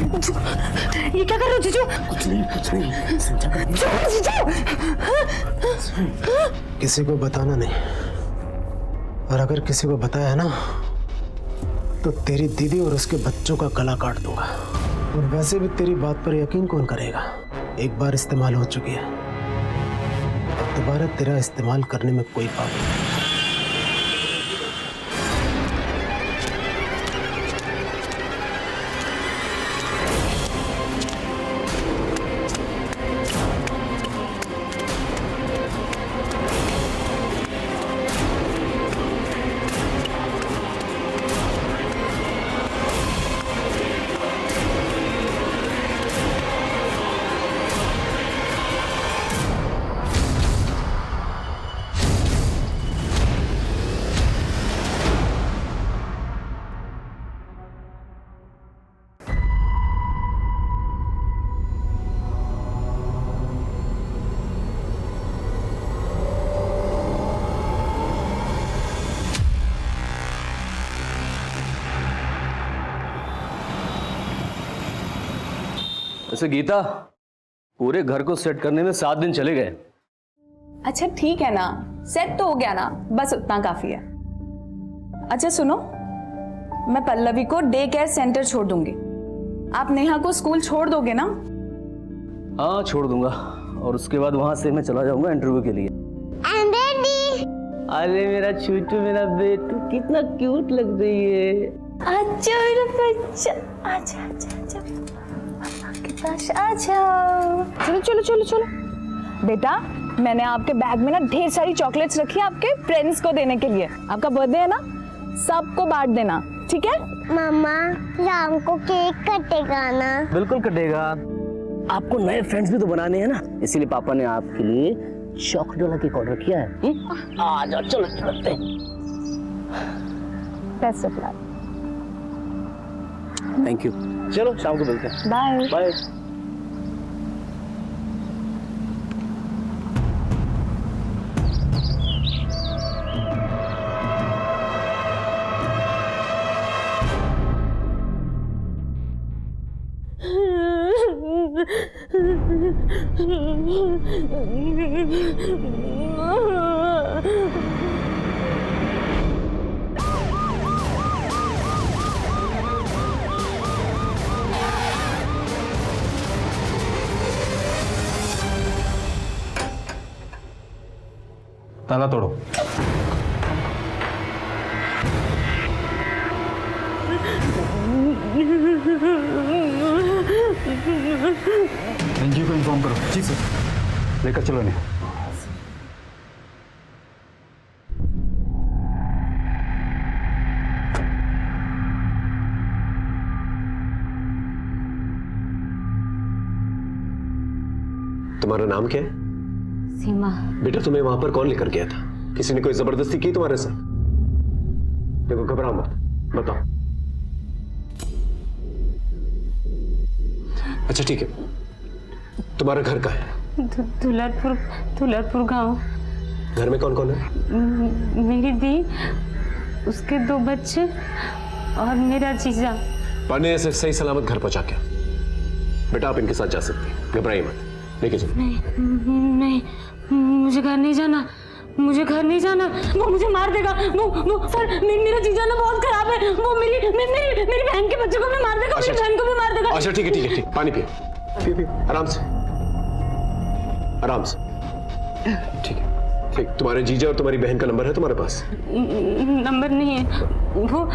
ये क्या कर रहे हो जीजू? कुछ नहीं समझा कर। किसी को बताना नहीं, और अगर किसी को बताया ना तो तेरी दीदी और उसके बच्चों का गला काट दूंगा। और वैसे भी तेरी बात पर यकीन कौन करेगा? एक बार इस्तेमाल हो चुकी है, दोबारा तेरा इस्तेमाल करने में कोई पाबंदी नहीं। वैसे गीता, पूरे घर को सेट करने में 7 दिन चले गए। अच्छा ठीक है ना, सेट तो हो गया ना, बस उतना काफी है। अच्छा सुनो, मैं पल्लवी को डे केयर सेंटर छोड़ दूंगी, आप नेहा को स्कूल छोड़ दोगे ना? हाँ छोड़ दूंगा, और उसके बाद वहां से मैं चला जाऊंगा इंटरव्यू के लिए। अरे मेरा छूटू, मेरा बेटू, कितना क्यूट लग रही है। अच्छा मेरा बच्चा, अच्छा अच्छा अच्छा के पास आ जाओ। चलो चलो चलो चलो बेटा, मैंने आपके बैग में ना ढेर सारी चॉकलेट्स रखी है आपके फ्रेंड्स को देने के लिए। आपका बर्थडे है ना, सबको बांट देना, ठीक है? मामा शाम को केक कटेगा ना? बिल्कुल कटेगा, आपको नए फ्रेंड्स भी तो बनाने हैं ना, इसीलिए पापा ने आपके लिए चॉकलेट वाला केक ऑर्डर किया है। आ जाओ, चलो चलते हैं। Best of luck. Thank you. चलो शाम को मिलते हैं। Bye bye. ताला तोड़ो। एनजीओ को इन्फॉर्म करो। जी सर। लेकर चलो इन्हें। तुम्हारा नाम क्या है? सीमा। बेटा तुम्हें वहां पर कौन लेकर गया था? किसी ने कोई जबरदस्ती की तुम्हारे साथ? देखो घबराओ मत, बताओ। अच्छा ठीक है, तुम्हारा घर कहाँ है? दुलरपुर गांव। घर में कौन कौन है? मेरी दी, उसके 2 बच्चे और मेरा जीजा। पानी ऐसे सही सलामत घर पहुंचा के। बेटा आप इनके साथ जा सकते हैं, घबराइए मत, लेके चलो। नहीं, मुझे घर नहीं जाना, मुझे घर नहीं जाना, वो मुझे मार देगा। वो सर, मेरा जीजा ना बहुत खराब है, वो मेरी बहन के बच्चों को भी मार देगा। मेरी बहन को भी मार देगा। अच्छा ठीक है ठीक है ठीक, पानी पियो पियो आराम से आराम से। ठीक है ठीक। तुम्हारे जीजा और तुम्हारी बहन का नंबर है तुम्हारे पास? नंबर नहीं है, वो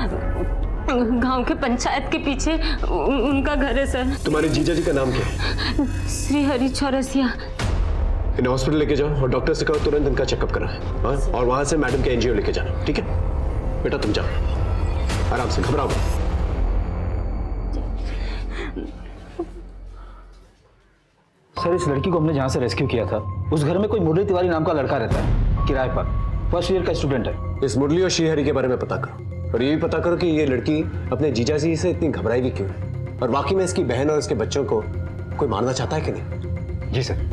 गांव के पंचायत के पीछे उनका घर है सर। तुम्हारे जीजा जी का नाम क्या है? श्री हरि चौरसिया। इन्हें हॉस्पिटल लेके जाओ और डॉक्टर से कहो तुरंत इनका चेकअप कराएं। हाँ, और वहां से मैडम के एनजीओ लेके जाना, ठीक है? बेटा तुम जाओ आराम से, घबराओ मत। सर इस लड़की को हमने जहाँ से रेस्क्यू किया था, उस घर में कोई मुरली तिवारी नाम का लड़का रहता है, किराए पर। फर्स्ट ईयर का स्टूडेंट है। इस मुरली और श्रीहरि के बारे में पता करो, और ये भी पता करो कि ये लड़की अपने जीजाजी से इतनी घबराई भी क्यों है, और वाकई में इसकी बहन और इसके बच्चों को कोई मारना चाहता है कि नहीं। जी सर।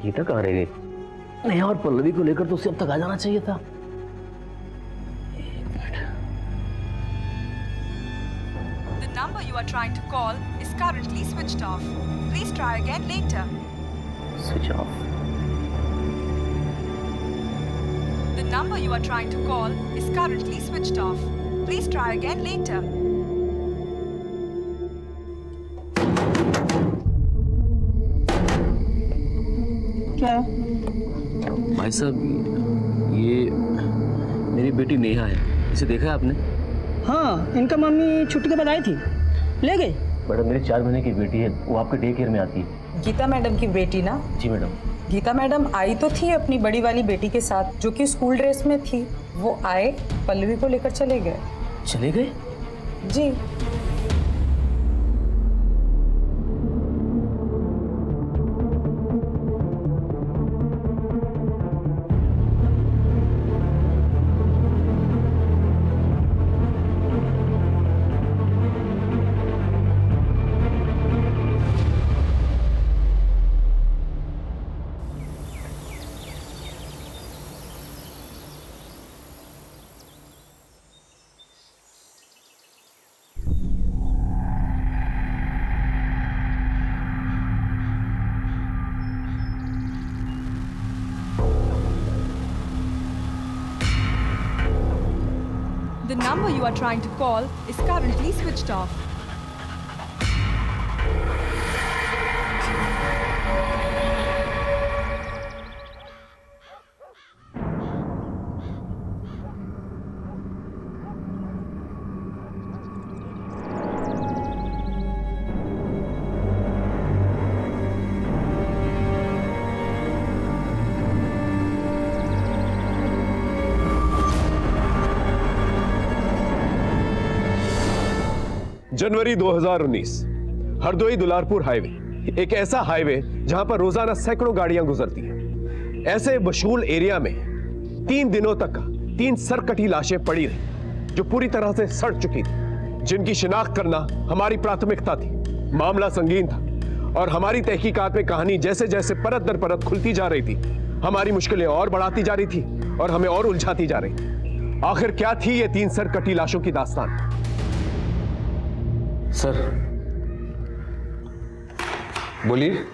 गीता कहाँ रह गई? नेहा और पल्लवी को लेकर तो उसे अब तक आ जाना चाहिए था। The number you are trying to call is currently switched off. Please try again later. Switch off. The number you are trying to call is currently switched off. Please try again later. क्या है? भाई साहब, ये मेरी बेटी नेहा है। इसे देखा है आपने? हाँ, इनका मम्मी छुट्टी के बाद आई थी, ले गई। मैडम, मेरी 4 महीने की बेटी है, वो आपके डे केयर में आती है। गीता मैडम की बेटी ना? जी मैडम। गीता मैडम आई तो थी अपनी बड़ी वाली बेटी के साथ, जो कि स्कूल ड्रेस में थी। वो आए, पल्लवी को लेकर चले गए। चले गए? जी। The number you are trying to call is currently switched off. January 2019, Hardoi Dularpur highway, एक ऐसा हाईवे जहां पर रोजाना सैकड़ों गाड़ियां गुजरती हैं। ऐसे मशहूर एरिया में 3 दिनों तक 3 सरकटी लाशें पड़ी रही, जो पूरी तरह से सड़ चुकी थी, जिनकी शिनाख्त करना हमारी प्राथमिकता थी। मामला संगीन था और हमारी तहकीकात में कहानी जैसे जैसे परत दर परत खुलती जा रही थी, हमारी मुश्किलें और बढ़ाती जा रही थी और हमें और उलझाती जा रही थी। आखिर क्या थी ये 3 सरकटी लाशों की दास्तान? सर, बोलिए।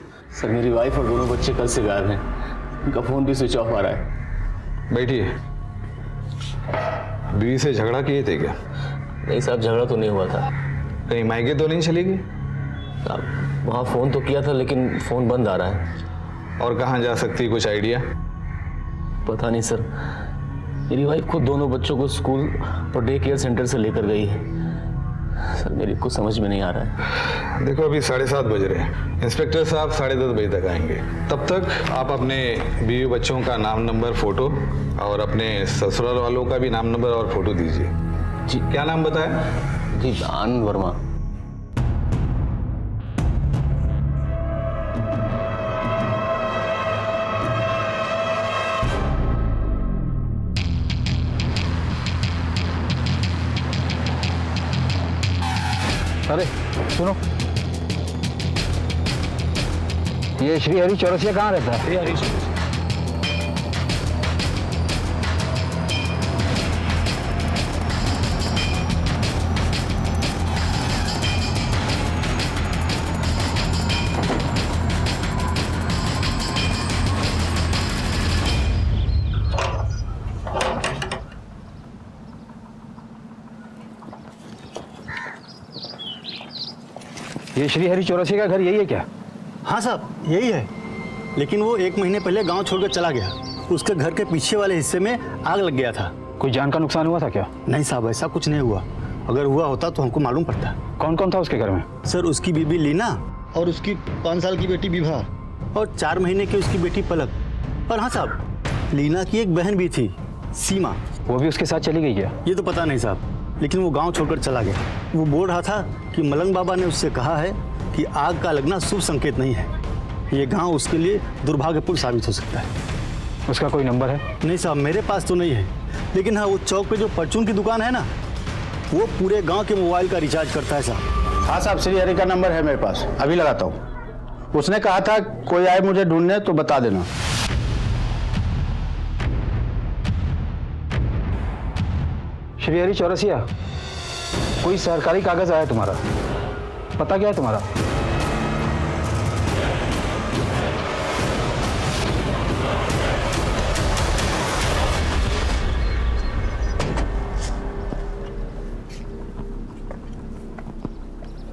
सर मेरी वाइफ और दोनों बच्चे कल से गायब हैं। उनका फोन भी स्विच ऑफ आ रहा है। बैठिए। बीवी से झगड़ा किए थे क्या? नहीं साहब, झगड़ा तो नहीं हुआ था। कहीं मायके तो नहीं चली गई? साहब, वहाँ फोन तो किया था लेकिन फोन बंद आ रहा है। और कहाँ जा सकती, कुछ आइडिया? पता नहीं सर, मेरी वाइफ खुद दोनों बच्चों को स्कूल और डे केयर सेंटर से लेकर गई है। सर मेरी कुछ समझ में नहीं आ रहा है। देखो, अभी 7:30 बज रहे हैं। इंस्पेक्टर साहब 10:30 बजे तक आएंगे। तब तक आप अपने बीवी बच्चों का नाम, नंबर, फोटो और अपने ससुराल वालों का भी नाम, नंबर और फोटो दीजिए। जी। क्या नाम बताया? जी, दान वर्मा। अरे सुनो, ये श्री हरि चौरसिया कहाँ रहता है? श्री हरि ये श्री हरि चौरसिया का घर यही है क्या? हाँ साहब, यही है, लेकिन वो 1 महीने पहले गांव छोड़कर चला गया। उसके घर के पीछे वाले हिस्से में आग लग गया था। कोई जान का नुकसान हुआ था क्या? नहीं साहब, ऐसा कुछ नहीं हुआ। अगर हुआ होता तो हमको मालूम पड़ता। कौन कौन था उसके घर में? सर, उसकी बीबी लीना और उसकी 5 साल की बेटी विभा और 4 महीने की उसकी बेटी पलक। और हाँ साहब, लीना की एक बहन भी थी, सीमा। वो भी उसके साथ चली गई क्या? ये तो पता नहीं साहब, लेकिन वो गांव छोड़कर चला गया। वो बोल रहा था कि मलंग बाबा ने उससे कहा है कि आग का लगना शुभ संकेत नहीं है। ये गांव उसके लिए दुर्भाग्यपूर्ण साबित हो सकता है। उसका कोई नंबर है? नहीं साहब, मेरे पास तो नहीं है, लेकिन हाँ, वो चौक पे जो परचून की दुकान है ना, वो पूरे गांव के मोबाइल का रिचार्ज करता है साहब। हाँ साहब, श्री हरि का नंबर है मेरे पास, अभी लगाता हूँ। उसने कहा था कोई आए मुझे ढूंढने तो बता देना। श्रीहरि चौरसिया, कोई सरकारी कागज आया तुम्हारा? पता क्या है तुम्हारा?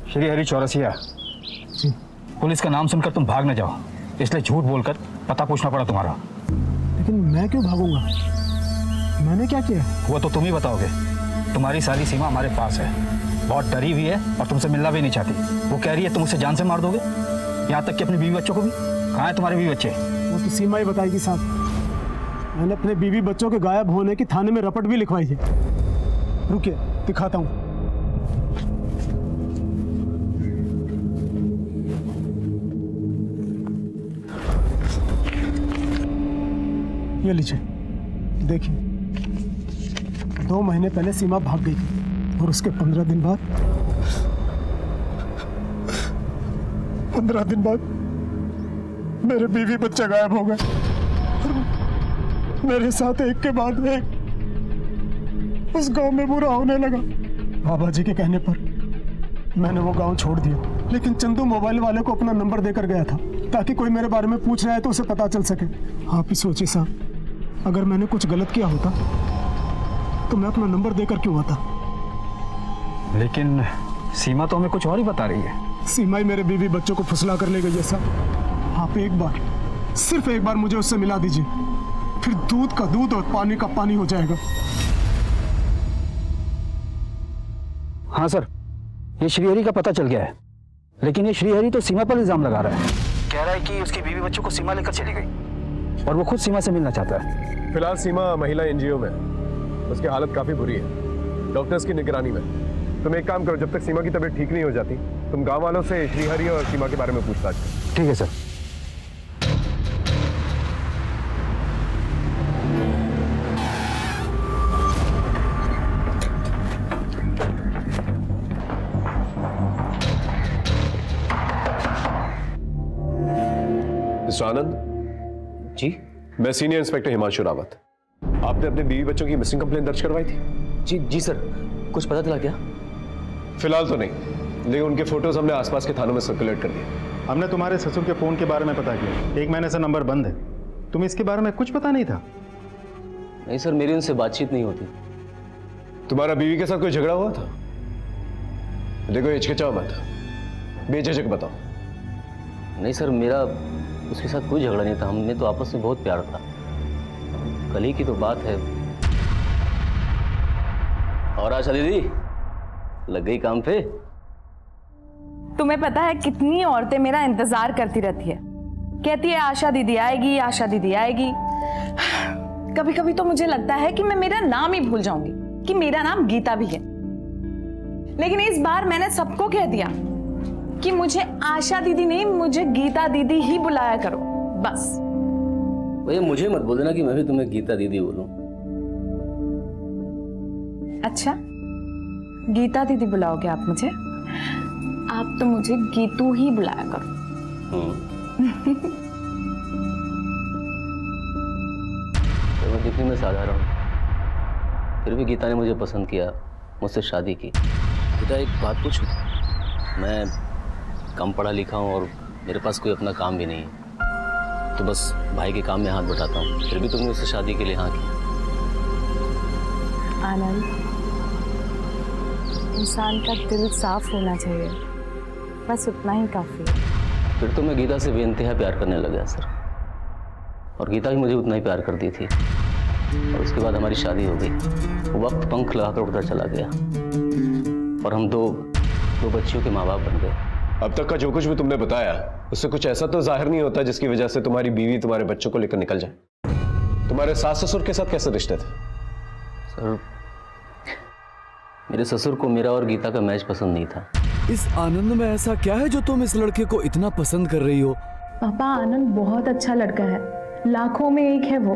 श्रीहरि चौरसिया, पुलिस का नाम सुनकर तुम भाग न जाओ, इसलिए झूठ बोलकर पता पूछना पड़ा तुम्हारा। लेकिन मैं क्यों भागूंगा? मैंने क्या किया? वो तो तुम ही बताओगे। तुम्हारी सारी सीमा हमारे पास है, बहुत डरी हुई है और तुमसे मिलना भी नहीं चाहती। वो कह रही है तुम उसे जान से मार दोगे, यहाँ तक कि अपनी बीवी बच्चों को भी। कहाँ है तुम्हारे बीवी बच्चे? वो तो सीमा ही बताएगी साहब। मैंने अपने बीवी बच्चों के गायब होने की थाने में रपट भी लिखवाई है। रुकिए, दिखाता हूँ। ये लीजिए, देखिए। 2 महीने पहले सीमा भाग गई थी और उसके 15 दिन बाद 15 दिन बाद मेरे बीवी बच्चे गायब हो गए। मेरे साथ एक के बाद एक उस गांव में बुरा होने लगा। बाबा जी के कहने पर मैंने वो गांव छोड़ दिया, लेकिन चंदू मोबाइल वाले को अपना नंबर देकर गया था ताकि कोई मेरे बारे में पूछ रहा है तो उसे पता चल सके। आप ही सोचिए साहब, अगर मैंने कुछ गलत किया होता तो मैं अपना नंबर देकर क्यों आता? लेकिन सीमा तो हमें कुछ और ही बता रही है। सीमा ही मेरे बीवी बच्चों को फुसला कर ले गई है साहब। आप एक बार, सिर्फ एक बार मुझे उससे मिला दीजिए, फिर दूध का दूध और पानी का पानी हो जाएगा। हाँ सर, ये श्रीहरि का पता चल गया है, लेकिन ये श्रीहरि तो सीमा पर इल्जाम लगा रहा है। कह रहा है कि उसकी बीवी बच्चों को सीमा लेकर चली गई और वो खुद सीमा से मिलना चाहता है। फिलहाल सीमा महिला एनजीओ में, उसकी हालत काफी बुरी है, डॉक्टर्स की निगरानी में। तुम एक काम करो, जब तक सीमा की तबीयत ठीक नहीं हो जाती, तुम गांव वालों से श्रीहरि और सीमा के बारे में पूछताछ करो। ठीक है सर। मिस्टर आनंद जी? मैं सीनियर इंस्पेक्टर हिमांशु रावत। आपने अपने बीवी बच्चों की मिसिंग कंप्लेंट दर्ज करवाई थी? जी सर। कुछ पता चला क्या? फिलहाल तो नहीं, लेकिन उनके फोटोज हमने आसपास के थानों में सर्कुलेट कर दिए। हमने तुम्हारे ससुर के फोन के बारे में पता किया, 1 महीने से नंबर बंद है। तुम्हें इसके बारे में कुछ पता नहीं था? नहीं सर, मेरी उनसे बातचीत नहीं होती। तुम्हारा बीवी के साथ कोई झगड़ा हुआ था? देखो हिचकिचाओ मत, बेझिझक बताओ। नहीं सर, मेरा उसके साथ कोई झगड़ा नहीं था। हमने तो आपस में बहुत प्यार था। कल ही की तो बात है। और आशा दीदी लग गई काम पे? तुम्हें पता है कितनी औरतें मेरा इंतजार करती रहती है, कहती है आशा दीदी आएगी, आशा दीदी आएगी। कभी कभी तो मुझे लगता है कि मैं मेरा नाम ही भूल जाऊंगी कि मेरा नाम गीता भी है। लेकिन इस बार मैंने सबको कह दिया कि मुझे आशा दीदी नहीं, मुझे गीता दीदी ही बुलाया करो, बस। भैया मुझे मत बोल देना कि मैं भी तुम्हें गीता दीदी बोलूं। अच्छा, गीता दीदी बुलाओगे आप मुझे? आप तो मुझे गीतू ही बुलाया करो। तो मैं दिखने में साधारण हूँ, फिर भी गीता ने मुझे पसंद किया, मुझसे शादी की। गीता एक बात पूछूं? मैं कम पढ़ा लिखा हूँ और मेरे पास कोई अपना काम भी नहीं है, तो बस भाई के काम में हाथ बटाता हूँ, फिर भी तुमने उससे शादी के लिए हाँ की। आनंद, इंसान का दिल साफ होना चाहिए, बस उतना ही काफी है। फिर तो मैं गीता से बेइंतहा प्यार करने लगा सर, और गीता भी मुझे उतना ही प्यार करती थी। और उसके बाद हमारी शादी हो गई। वक्त पंख लगाकर उड़ता चला गया और हम दो बच्चियों के माँ बाप बन गए। अब तक का जो कुछ भी तुमने बताया उससे कुछ ऐसा तो जाहिर नहीं होता जिसकी वजह से तुम्हारी बीवी तुम्हारे बच्चों को लेकर निकल जाए। तुम्हारे सास ससुर के साथ कैसे रिश्ते थे? सर, मेरे ससुर को मेरा और गीता का मैच पसंद नहीं था। इस आनंद में ऐसा क्या है जो तुम इस लड़के को इतना पसंद कर रही हो? पापा, आनंद बहुत अच्छा लड़का है, लाखों में एक है वो।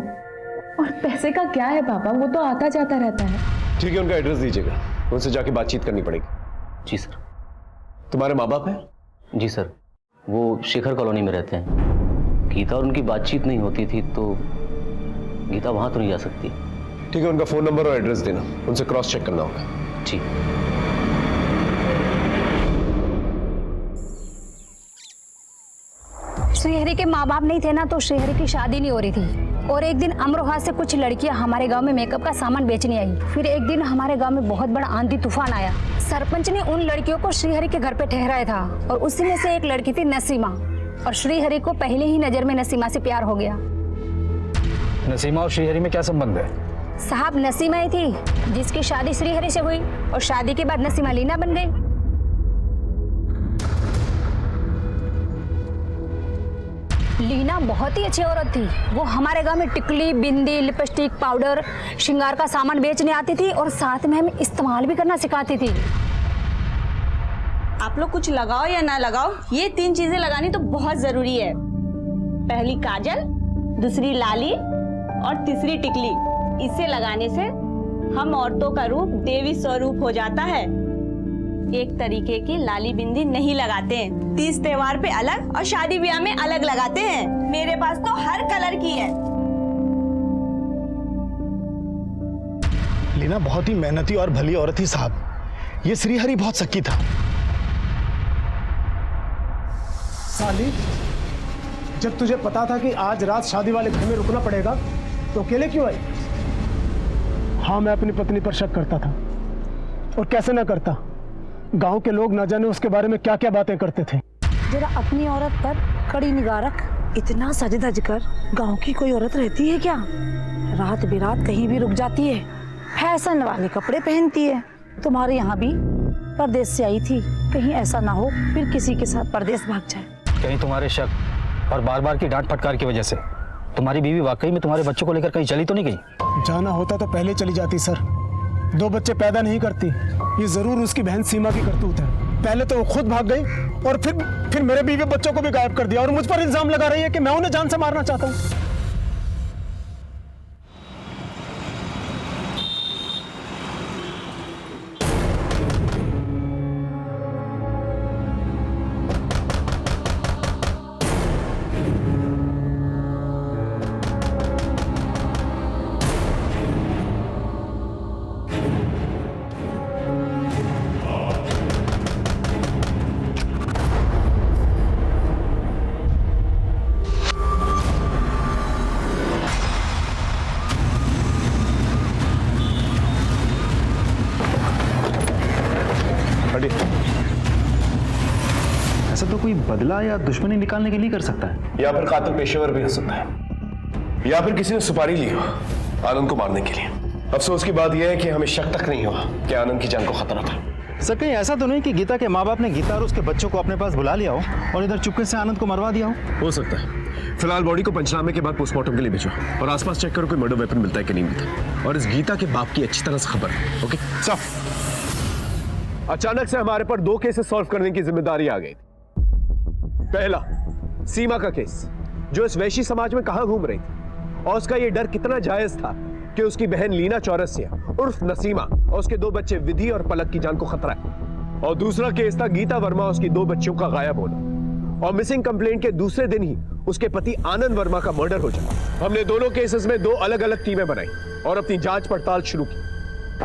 और पैसे का क्या है पापा, वो तो आता जाता रहता है। ठीक है, उनका एड्रेस दीजिएगा, उनसे जाके बातचीत करनी पड़ेगी। जी सर। तुम्हारे माँ बाप हैं? जी सर। वो शेखर कॉलोनी में रहते हैं। गीता और उनकी बातचीत नहीं होती थी, तो गीता वहां तो नहीं जा सकती। ठीक है, उनका फोन नंबर और एड्रेस देना, उनसे क्रॉस चेक करना होगा। ठीक। श्रीहरि के माँ बाप नहीं थे ना, तो श्रीहरि की शादी नहीं हो रही थी। और एक दिन अमरोहा से कुछ लड़कियां हमारे गांव में मेकअप का सामान बेचने आई। फिर एक दिन हमारे गांव में बहुत बड़ा आंधी तूफान आया। सरपंच ने उन लड़कियों को श्रीहरि के घर पे ठहराया था, और उसी में से एक लड़की थी नसीमा। और श्रीहरि को पहले ही नजर में नसीमा से प्यार हो गया। नसीमा और श्रीहरि में क्या संबंध है? साहब, नसीमा ही थी जिसकी शादी श्रीहरि से हुई, और शादी के बाद नसीमा लीना बन गई। लीना बहुत ही अच्छी औरत थी। वो हमारे गांव में टिकली, बिंदी, लिपस्टिक, पाउडर, श्रृंगार का सामान बेचने आती थी, और साथ में हमें इस्तेमाल भी करना सिखाती थी। आप लोग कुछ लगाओ या ना लगाओ, ये 3 चीजें लगानी तो बहुत जरूरी है। पहली काजल, दूसरी लाली और तीसरी टिकली। इसे लगाने से हम औरतों का रूप देवी स्वरूप हो जाता है। एक तरीके की लाली बिंदी नहीं लगाते हैं, तीज त्योहार पे अलग और शादी ब्याह में अलग लगाते हैं। मेरे पास तो हर कलर की है। लीना बहुत ही मेहनती और भली औरत थी साहब। ये श्रीहरि बहुत शक्की था। साली, जब तुझे पता था कि आज रात शादी वाले घर में रुकना पड़ेगा, तो अकेले क्यों आई? हाँ, मैं अपनी पत्नी पर शक करता था, और कैसे ना करता। गांव के लोग न जाने उसके बारे में क्या क्या बातें करते थे। जरा अपनी औरत पर कड़ी निगाह रख। इतना सज धज कर गाँव की कोई औरत रहती है क्या? रात बिरात कहीं भी रुक जाती है, फैशन वाले कपड़े पहनती है। तुम्हारे यहाँ भी परदेश से आई थी, कहीं ऐसा ना हो फिर किसी के साथ परदेश भाग जाए। कहीं तुम्हारे शक और बार बार की डांट फटकार की वजह से तुम्हारी बीवी वाकई में तुम्हारे बच्चों को लेकर कहीं चली तो नहीं गई? जाना होता तो पहले चली जाती सर। 2 बच्चे पैदा नहीं करती, ये जरूर उसकी बहन सीमा की करतूत है। पहले तो वो खुद भाग गई, और फिर मेरे बीवी बच्चों को भी गायब कर दिया, और मुझ पर इल्जाम लगा रही है कि मैं उन्हें जान से मारना चाहता हूँ। ऐसा तो कोई बदला या दुश्मनी निकालने के लिए कर सकता है, या फिर कातिल पेशेवर भी हो सकता है, या फिर किसी ने सुपारी ली हो आनंद को मारने के लिए। अफसोस की बात यह है कि हमें शक तक नहीं हुआ कि आनंद की जान को खतरा था। सर, कहीं ऐसा तो नहीं कि गीता के माँ बाप ने गीता और उसके बच्चों को अपने पास बुला लिया हो और इधर चुपके से आनंद को मरवा दिया हो सकता है। फिलहाल बॉडी को पंचनामे के बाद पोस्टमार्टम के लिए भेजो, और आसपास चेक करो कोई मर्डर वेपन मिलता है कि नहीं मिलता। और इस गीता के बाप की अच्छी तरह से खबर है। ओके साफ। अचानक से हमारे पर 2 केसेस सॉल्व करने की जिम्मेदारी आ गई। पहला, सीमा का केस, जो इस वैश्य समाज में कहां घूम रही थी, और उसका यह डर कितना जायज था कि उसकी बहन लीना चौरसिया उर्फ नसीमा और उसके 2 बच्चे विधि और पलक की जान को खतरा है। और दूसरा केस था गीता वर्मा और उसकी 2 बच्चियों का गायब होना, और मिसिंग कंप्लेंट के दूसरे दिन ही उसके पति आनंद वर्मा का मर्डर हो जाना। हमने दोनों केसेस में 2 अलग अलग टीमें बनाई और अपनी जांच पड़ताल शुरू की।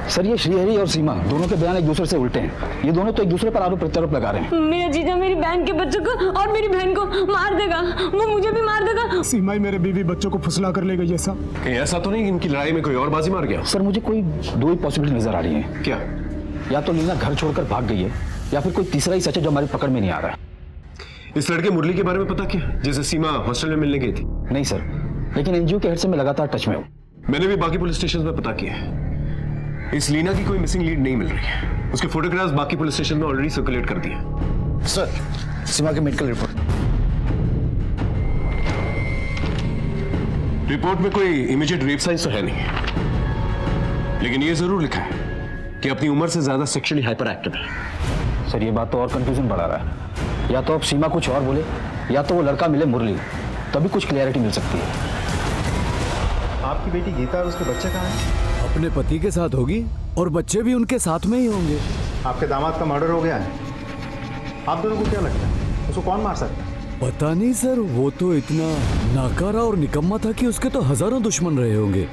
सर, ये श्रीहरि और सीमा दोनों के बयान एक दूसरे से उल्टे हैं। ये दोनों तो एक दूसरे पर आरोप प्रत्यारोप लगा रहे हैं। मेरा जीजा मेरी बहन के बच्चों को और मेरी बहन को मार देगा, वो मुझे भी मार देगा। सीमा ही मेरे बीवी बच्चों को फुसला कर ले गई। ऐसा कहीं ऐसा तो नहीं कि इनकी लड़ाई में कोई और बाजी मार गया? सर, मुझे कोई 2 ही पॉसिबिलिटी नजर आ रही है। क्या? या तो लीना घर छोड़कर भाग गई है, या फिर कोई तीसरा ही सच है जो हमारी पकड़ में नहीं आ रहा है। इस लड़के मुरली के बारे में पता क्या, जैसे सीमा हॉस्टल में मिलने गई थी? नहीं सर, लेकिन एनजीओ के हेड से मैं लगातार टच में हूँ। मैंने भी बाकी पुलिस स्टेशन में पता किया है। इस लीना की कोई मिसिंग लीड नहीं मिल रही है। उसके फोटोग्राफ्स बाकी पुलिस स्टेशन में ऑलरेडी सर्कुलेट कर दिए। सर, सीमा की मेडिकल रिपोर्ट में कोई इमीडिएट रेप साइंस तो है नहीं, लेकिन ये जरूर लिखा है कि अपनी उम्र से ज्यादा सेक्सुअली हाइपर एक्टिव है। सर, ये बात तो और कंफ्यूजन बढ़ा रहा है। या तो अब सीमा कुछ और बोले, या तो वो लड़का मिले मुरली, तभी कुछ क्लियरिटी मिल सकती है। आपकी बेटी गीता और उसके बच्चे कहाँ हैं? अपने पति के साथ होगी, और बच्चे भी उनके साथ में ही होंगे। आपके दामाद का मर्डर हो गया है। आप दोनों को क्या लगता है, उसको कौन मार सकता है? पता नहीं सर, वो तो इतना नाकारा और निकम्मा था कि उसके तो हजारों दुश्मन रहे होंगे।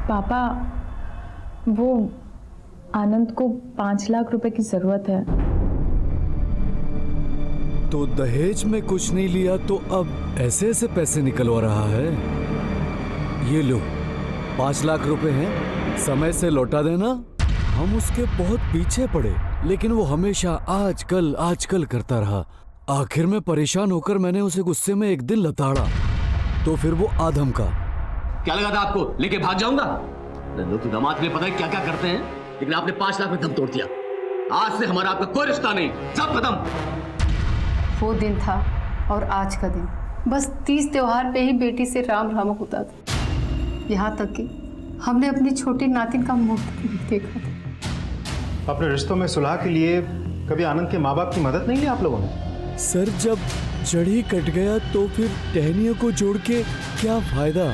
पापा, वो आनंद को 5 लाख रुपए की जरूरत है। तो दहेज में कुछ नहीं लिया तो अब ऐसे ऐसे पैसे निकलवा रहा है। ये लो 5 लाख रुपए हैं, समय से लौटा देना। हम उसके बहुत पीछे पड़े, लेकिन वो हमेशा आजकल करता रहा। आखिर में परेशान होकर मैंने उसे गुस्से में एक दिन लताड़ा, तो फिर वो आधम का। क्या लगा था आपको लेके भाग जाऊंगा? लोग तो दामाद ने पता है क्या क्या करते हैं, लेकिन आपने 5 लाख में दम तोड़ दिया। आज से हमारा आपका कोई रिश्ता नहीं, सब खत्म। वो दिन था और आज का दिन, बस 30 त्योहार पे ही बेटी से राम राम होता था। यहाँ तक कि हमने अपनी छोटी नातिन का मुंह भी देखा था। अपने रिश्तों में सुलह के लिए कभी आनंद के माँ बाप की मदद नहीं ली आप लोगों ने? सर, जब जड़ ही कट गया तो फिर टहनियों को जोड़ के क्या फायदा।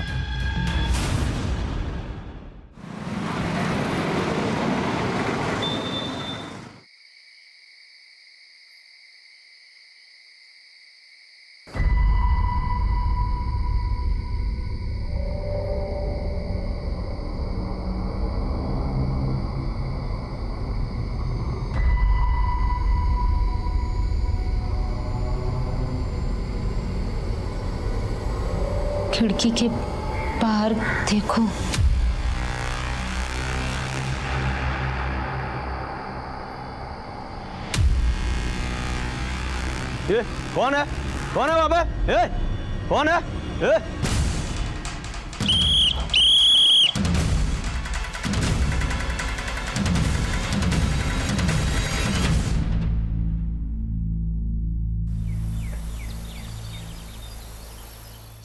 खिड़की के बाहर देखो। ये कौन है? कौन है वहां पे? ए, कौन है? ए?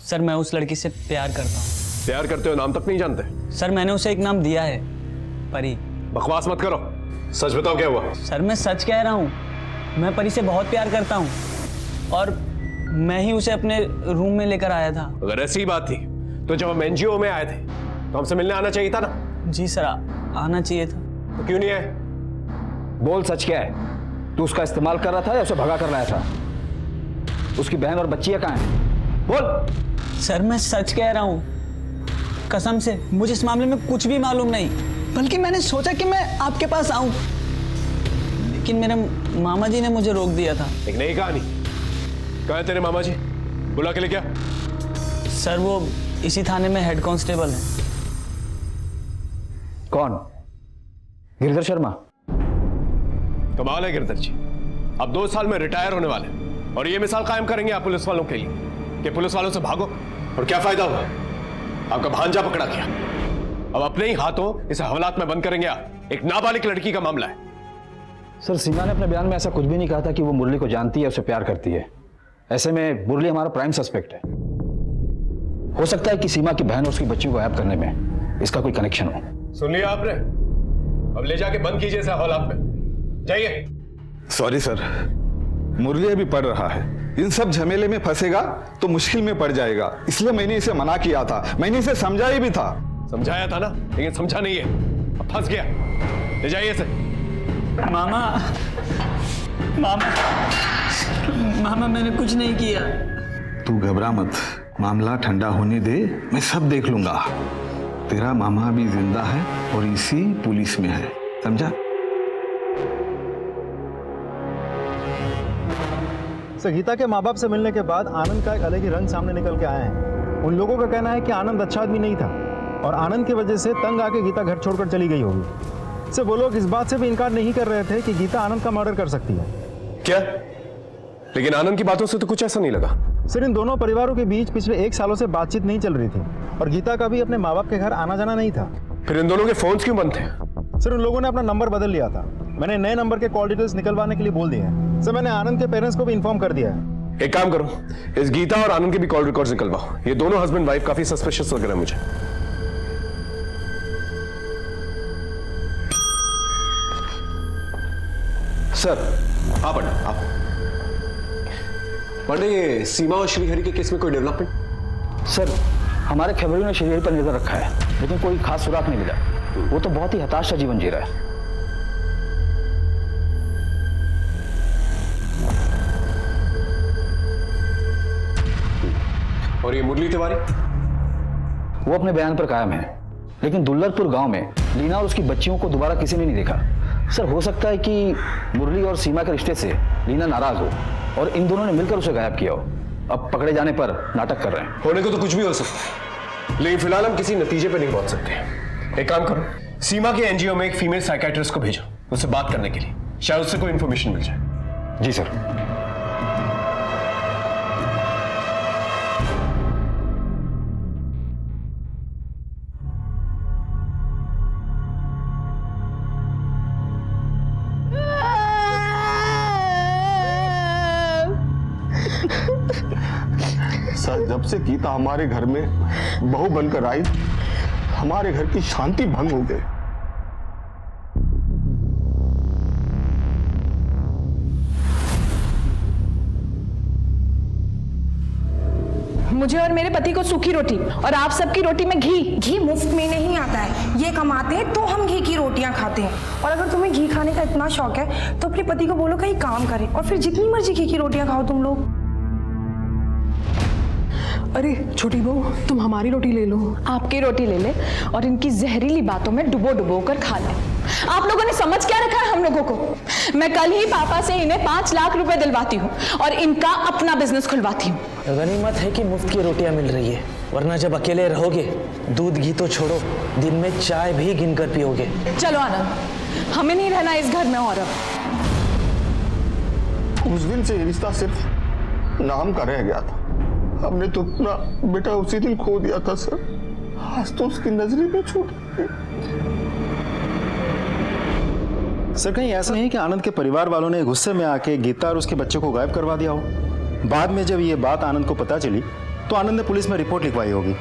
सर, मैं उस लड़की से प्यार करता हूँ। प्यार करते हो? नाम तक नहीं जानते? सर, मैंने उसे एक नाम दिया है, परी। बकवास मत करो, सच बताओ क्या हुआ। सर, मैं सच कह रहा हूँ, मैं परी से बहुत प्यार करता हूँ और मैं ही उसे अपने रूम में लेकर आया था। अगर ऐसी बात थी तो जब हम एनजीओ में आए थे तो हमसे मिलने आना चाहिए था ना? जी सर, आना चाहिए था। तो क्यों नहीं आए? बोल, सच क्या है? तू उसका इस्तेमाल कर रहा था या उसे भगा कर लाया था? उसकी बहन और बच्चियां कहाँ हैं? बोल। सर, मैं सच कह रहा हूँ, कसम से। मुझे इस मामले में कुछ भी मालूम नहीं, बल्कि मैंने सोचा कि मैं आपके पास आऊं, लेकिन मेरे मामा जी ने मुझे रोक दिया था। एक नई कहानी। कहाँ है तेरे मामा जी? बुला के ले क्या? सर, वो इसी थाने में हेड कांस्टेबल हैं। कौन? गिरधर शर्मा? कमाल है गिरधर जी, अब 2 साल में रिटायर होने वाले और ये मिसाल कायम करेंगे आप पुलिस वालों के लिए कि पुलिस वालों से भागो। और क्या फायदा हुआ? आपका भांजा पकड़ा गया, अब अपने ही हाथों इसे हवालात में बंद करेंगे आप। एक नाबालिग लड़की का मामला है। सर, सीमा ने अपने बयान में ऐसा कुछ भी नहीं कहा था कि वो मुरली को जानती है, उसे प्यार करती है। ऐसे में मुरली हमारा प्राइम सस्पेक्ट है। हो सकता है कि सीमा की बहन और उसकी बच्चियों को गायब करने में इसका कोई कनेक्शन हो। सुन लिया आपने? अब ले जाके बंद कीजिए इसे हवालात में, जाइए। सॉरी सर, मुरली अभी पढ़ रहा है, इन सब झमेले में फंसेगा तो मुश्किल में पड़ जाएगा, इसलिए मैंने इसे मना किया था, मैंने इसे समझाया भी था। समझाया था ना, लेकिन समझा नहीं है, अब फंस गया। ले जाइए इसे। मामा, मामा, मामा, मैंने कुछ नहीं किया। तू घबरा मत, मामला ठंडा होने दे, मैं सब देख लूंगा। तेरा मामा अभी जिंदा है और इसी पुलिस में है, समझा? सर, गीता के माँ बाप से मिलने के बाद आनंद का एक अलग ही रंग सामने निकल के आया है। उन लोगों का कहना है कि आनंद अच्छा आदमी नहीं था और आनंद की वजह से तंग आके गीता घर छोड़कर चली गई होगी। सर, वो लोग इस बात से भी इनकार नहीं कर रहे थे कि गीता आनंद का मर्डर कर सकती है। क्या? लेकिन आनंद की बातों से तो कुछ ऐसा नहीं लगा। सर, इन दोनों परिवारों के बीच पिछले 1 सालों से बातचीत नहीं चल रही थी और गीता का भी अपने माँ बाप के घर आना जाना नहीं था। फिर इन दोनों के फोन्स क्यों बंद थे? सर, उन लोगों ने अपना नंबर बदल लिया था। मैंने नए नंबर के कॉल डिटेल्स निकलवाने के लिए बोल दिए हैं। सर, मैंने आनंद के पेरेंट्स को भी इन्फॉर्म कर दिया है। एक काम करो, इस गीता और आनंद के भी कॉल रिकॉर्ड्स निकलवाओ। ये दोनों हस्बैंड वाइफ काफी सस्पिशियस लग रहे हैं मुझे। सर। हाँ पंडित, आप पंडित, ये सीमा और श्रीहरि के केस में कोई डेवलपमेंट? सर, हमारे खबरों ने श्रीहरि पर नजर रखा है, लेकिन कोई खास सुराग नहीं मिला। वो तो बहुत ही हताश सा जीवन जी रहा है। और ये मुरली तिवारी? वो अपने बयान पर कायम है, लेकिन दुल्लरपुर गांव में लीना और उसकी बच्चियों को दोबारा किसी ने नहीं देखा। सर, हो सकता है कि मुरली और सीमा के रिश्ते से लीना नाराज हो और इन दोनों ने मिलकर उसे गायब किया हो। अब पकड़े जाने पर नाटक कर रहे हैं। होने को तो कुछ भी हो सकता है, लेकिन फिलहाल हम किसी नतीजे पे नहीं पहुंच सकते। एक काम करो, सीमा के एनजीओ में एक फीमेल साइकियाट्रिस्ट को भेजो उससे बात करने के लिए, शायद उससे कोई इंफॉर्मेशन मिल जाए। जी सर। सर, जब से गीता हमारे घर में बहू बनकर आई, हमारे घर की शांति भंग हो गई। मुझे और मेरे पति को सूखी रोटी और आप सबकी रोटी में घी। घी मुफ्त में नहीं आता है, ये कमाते हैं तो हम घी की रोटियां खाते हैं। और अगर तुम्हें घी खाने का इतना शौक है तो अपने पति को बोलो कहीं काम करे और फिर जितनी मर्जी घी की रोटियां खाओ तुम लोग। अरे छोटी बहू, तुम हमारी रोटी ले लो। आपकी रोटी ले ले और इनकी जहरीली बातों में डुबो डुबो कर खा ले। आप लोगों ने समझ क्या रखा है हम लोगों को? मैं कल ही पापा से इन्हें 5 लाख रुपए दिलवाती हूँ और इनका अपना बिजनेस खुलवाती हूँ। गनीमत है कि मुफ्त की रोटियां मिल रही है, वरना जब अकेले रहोगे दूध घी तो छोड़ो, दिन में चाय भी गिनकर पियोगे। चलो आनंद, हमें नहीं रहना इस घर में और अब। उस दिन से ये रिश्ता सिर्फ नाम का रह गया था। हमने तो अपना बेटा उसी दिन खो दिया था सर। आज तो उसकी नजरी में छूट गई। सर, कहीं ऐसा नहीं कि आनंद के परिवार वालों ने गुस्से में आके गीता और उसके बच्चे को गायब करवा दिया हो? बाद में जब ये बात आनंद को पता चली तो आनंद ने पुलिस में रिपोर्ट लिखवाई होगी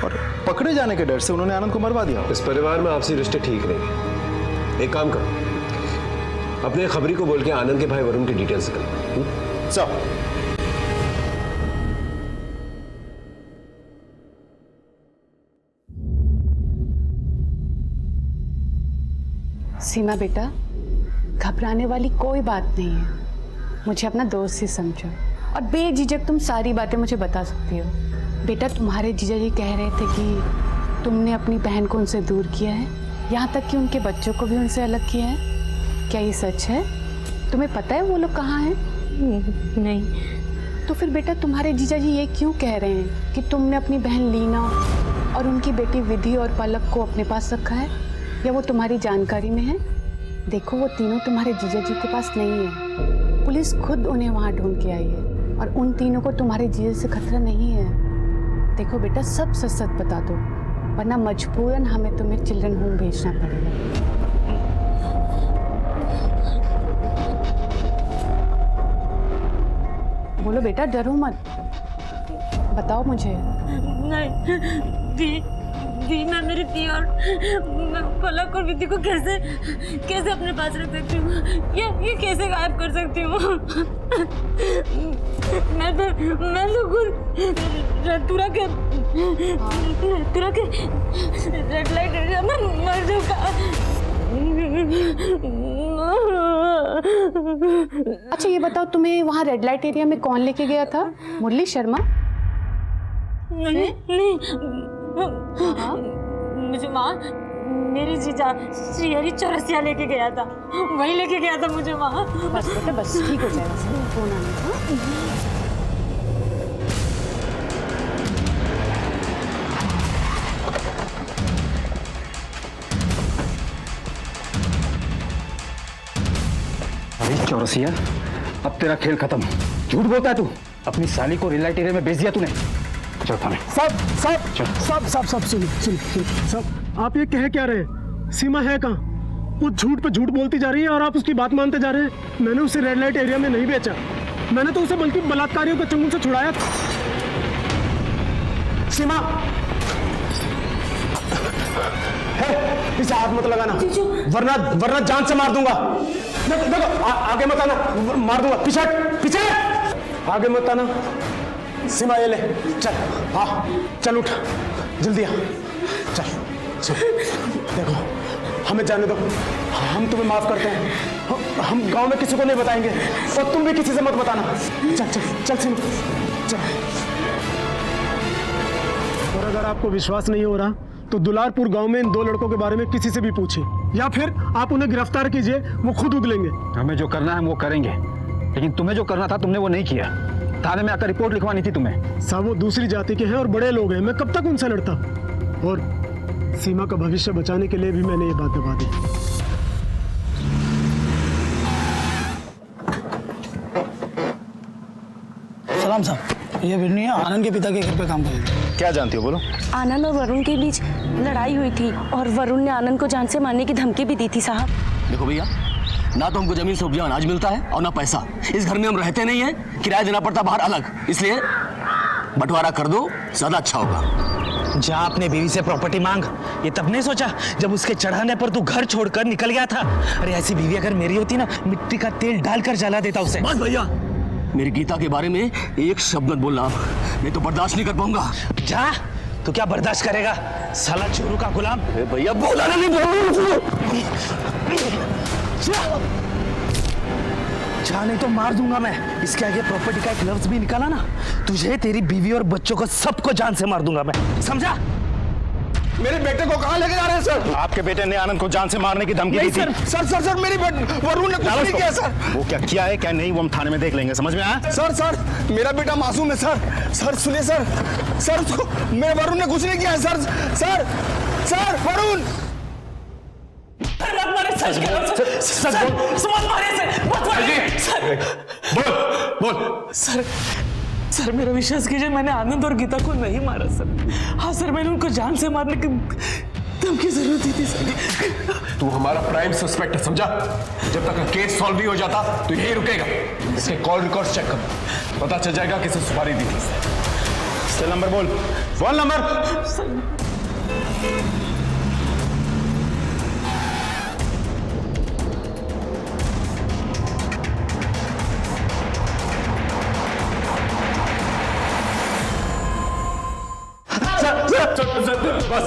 और पकड़े जाने के डर से उन्होंने आनंद को मरवा दिया। इस परिवार में आपसी रिश्ते ठीक नहीं। एक काम करो, अपने खबरी को बोल के आनंद के भाई वरुण की डिटेल्स निकालो। सब सीमा बेटा, घबराने वाली कोई बात नहीं है। मुझे अपना दोस्त ही समझो और बेझिझक तुम सारी बातें मुझे बता सकती हो। बेटा, तुम्हारे जीजा जी कह रहे थे कि तुमने अपनी बहन को उनसे दूर किया है, यहाँ तक कि उनके बच्चों को भी उनसे अलग किया है। क्या ये सच है? तुम्हें पता है वो लोग कहाँ हैं? नहीं। तो फिर बेटा तुम्हारे जीजा जी ये क्यों कह रहे हैं कि तुमने अपनी बहन लीना और उनकी बेटी विधि और पलक को अपने पास रखा है, या वो तुम्हारी जानकारी में है? देखो, वो तीनों तुम्हारे जीजा जी के पास नहीं है। पुलिस खुद उन्हें वहाँ ढूंढ के आई है और उन तीनों को तुम्हारे जीजा से खतरा नहीं है। देखो बेटा, सब सच सच बता दो, वरना मजबूरन हमें तुम्हें चिल्ड्रन होम भेजना पड़ेगा। बोलो बेटा, डरो मत, बताओ मुझे। नहीं, दी मैं मेरी थी और मैं पलक और विधि को कैसे अपने पास रख सकती हूँ? ये कैसे गायब कर सकती हूँ? मैं तो खुद तुरा के रेड लाइट एरिया में मर चुका। अच्छा ये बताओ, तुम्हें वहाँ रेड लाइट एरिया में कौन लेके गया था? मुरली शर्मा? नहीं। हाँ? मुझे वहाँ मेरी जीजा श्रीहरी चौरसिया लेके गया था, वही लेके गया था मुझे वहाँ। बस बेटा बस, ठीक हो जाएगा, फोन आना। अरे चौरसिया, अब तेरा खेल खत्म। झूठ बोलता है तू। अपनी साली को रेड लाइट एरिया में भेज दिया तूने। चल थाने। सब सुनिए सब, आप ये कह क्या रहे? सीमा है कहाँ? वो झूठ पे झूठ बोलती जा रही है और आप उसकी बात मानते जा रहे हैं। मैंने उसे रेड लाइट एरिया में नहीं बेचा, मैंने तो उसे बल्कि बलात्कारियों के चंगुल से छुड़ाया। सीमा, इसे हाथ मत लगाना, वरना जान से मार दूंगा। देखो आगे मत आना, मार दूंगा। पीछे आगे मत आना। सीमा ये ले, चल। हाँ चल, उठ जल्दी आ, चल। देखो हमें जाने दो, हम तुम्हें माफ करते हैं। हम गांव में किसी को नहीं बताएंगे और तुम भी किसी से मत बताना। चल सीमा, चल। अगर आपको विश्वास नहीं हो रहा तो दुलारपुर गांव में इन 2 लड़कों के बारे में किसी से भी पूछिए, या फिर आप उन्हें गिरफ्तार कीजिए, वो खुद उगलेंगे। हमें जो करना है वो करेंगे, लेकिन तुम्हें जो करना था तुमने वो नहीं किया। थाने में आकर रिपोर्ट लिखवानी थी तुम्हें। साहब वो दूसरी जाति के हैं और बड़े लोग हैं, मैं कब तक उनसे लड़ता। और सीमा का भविष्य बचाने के लिए भी मैंने ये बात दबा दी। सलाम साहब, ये बिरनी आनंद के पिता के घर पे काम करेगी। क्या जानती हो बोलो? आनंद और वरुण के बीच लड़ाई हुई थी और वरुण ने आनंद को जान से मारने की धमकी भी दी थी साहब। देखो भैया, ना तो हमको जमीन से उपजा अनाज मिलता है और ना पैसा। इस घर में हम रहते नहीं हैं, किराया देना पड़ता बाहर अलग, इसलिए बंटवारा कर दो, ज्यादा अच्छा होगा। जा अपने बीवी से प्रॉपर्टी मांग। ये तब नहीं सोचा जब उसके चढ़ाने पर तू घर छोड़कर निकल गया था। अरे ऐसी बीवी अगर मेरी होती ना, मिट्टी का तेल डालकर जला देता उसे। बस भैया, मेरी गीता के बारे में एक शब्द मत बोलना, नहीं तो बर्दाश्त नहीं कर पाऊंगा। जा, तू क्या बर्दाश्त करेगा साला चोरों का गुलाम। भैया बोला नहीं, जा नहीं तो मार दूंगा मैं। इसके आगे प्रॉपर्टी का एक लफ्ज भी निकाला ना, तुझे, तेरी बीवी और बच्चों को सबको जान से मार दूंगा मैं, समझा? मेरे बेटे को कहाँ लेके जा रहे हैं सर? आपके बेटे ने आनंद को जान से मारने की धमकी दी थी। सर मेरी वरुण ने कुछ नहीं किया सर। वो क्या किया है क्या नहीं वो हम थाने में देख लेंगे, समझ में आया? सर मेरा बेटा मासूम है सर सुनिए सर उसको मेरे वरुण ने कुछ नहीं किया है सर वरुण। सर मेरा विश्वास कीजिए, मैंने आनंद और गीता को नहीं मारा सर। हाँ सर, मैंने उनको जान से मारने की धमकी जरूर दी थी सर। तू हमारा प्राइम सस्पेक्ट है, समझा? जब तक केस सॉल्व नहीं हो जाता तो यही रुकेगा। इसके कॉल रिकॉर्ड्स चेक कर, पता चल जाएगा किसे सुपारी दी थी। सेल नंबर बोल। Phone number. बस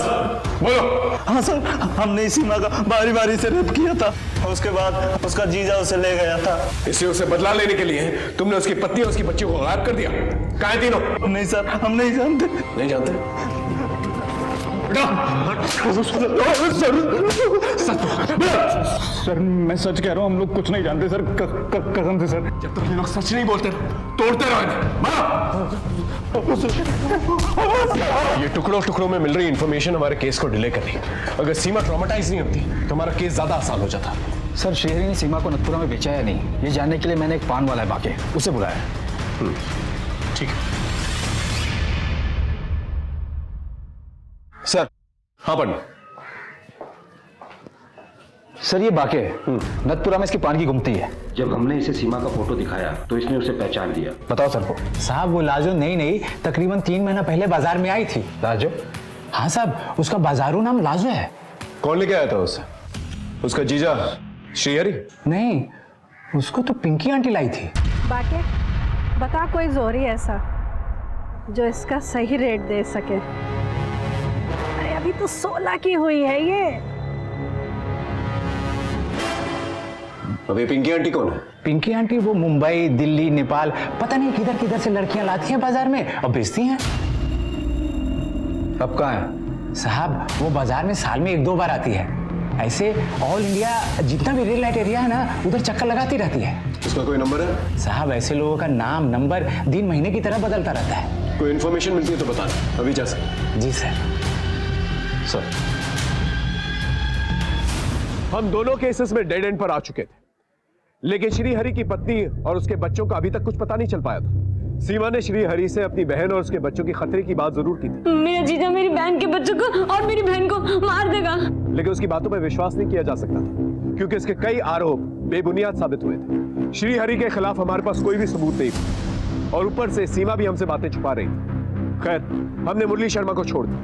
बोलो। हाँ सर, हमने सीमा का बारी से रेप किया था और उसके बाद उसका जीजा उसे ले गया था। इसलिए उसे बदला लेने के लिए तुमने उसकी पत्नी और उसकी बच्ची को गायब कर दिया। कहाँ हैं तीनों? नहीं सर, हम नहीं जानते। नहीं जानते? सर मैं सच कह रहा हूँ, हम लोग कुछ नहीं जानते सर, कसम से सर। जब तक ये लोग सच नहीं बोलते तोड़ते रहो। ये टुकड़ों में मिल रही इंफॉर्मेशन हमारे केस को डिले कर रही। अगर सीमा ट्रॉमेटाइज नहीं होती तो हमारा केस ज्यादा आसान हो जाता। सर श्रीहरि ने सीमा को नथपुरा में बेचा या नहीं, ये जानने के लिए मैंने एक पान वाला है बाके, उसे बुलाया। ठीक है सर। हाँ पंडित। सर ये बाके नथपुरा में इसकी पान की गुमती है। जब हमने इसे सीमा का फोटो दिखाया तो इसने उसे पहचान लिया। बताओ सर को। साहब वो लाजो नहीं तकरीबन 3 महीना पहले बाजार में आई थी। लाजो? हाँ साहब, उसका बाजारू नाम लाजो है। कौन लेके आया था उसे? उसका जीजा श्रीहरि? नहीं, उसको तो पिंकी आंटी लाई थी। बाके बता कोई जोरी ऐसा जो इसका सही रेट दे सके। अरे अभी तो 16 की हुई है ये। अबे पिंकी आंटी कौन है? पिंकी आंटी वो मुंबई, दिल्ली, नेपाल, पता नहीं किधर से लड़कियां लाती हैं बाजार में और बेचती हैं। अब कहाँ है? साहब वो बाजार में साल में 1-2 बार आती है। ऐसे ऑल इंडिया जितना भी रेड लाइट एरिया है ना, उधर चक्कर लगाती रहती है। उसका कोई नंबर है? साहब ऐसे लोगों का नाम नंबर दिन महीने की तरह बदलता रहता है। कोई इन्फॉर्मेशन मिलती है तो बता, अभी जा सकते। जी सर। सर हम दोनों केसेस में डेड एंड पर आ चुके थे, लेकिन श्रीहरि की पत्नी और उसके बच्चों का अभी तक कुछ पता नहीं चल पाया था। सीमा ने श्रीहरि से अपनी बहन और उसके बच्चों की खतरे की बात जरूर की थी। मेरा जीजा मेरी बहन के बच्चों को और मेरी बहन को मार देगा, लेकिन उसकी बातों पर विश्वास नहीं किया जा सकता था क्योंकि उसके कई आरोप बेबुनियाद साबित हुए थे। श्रीहरि के खिलाफ हमारे पास कोई भी सबूत नहीं था और ऊपर से सीमा भी हमसे बातें छुपा रही थी। खैर हमने मुरली शर्मा को छोड़ दिया।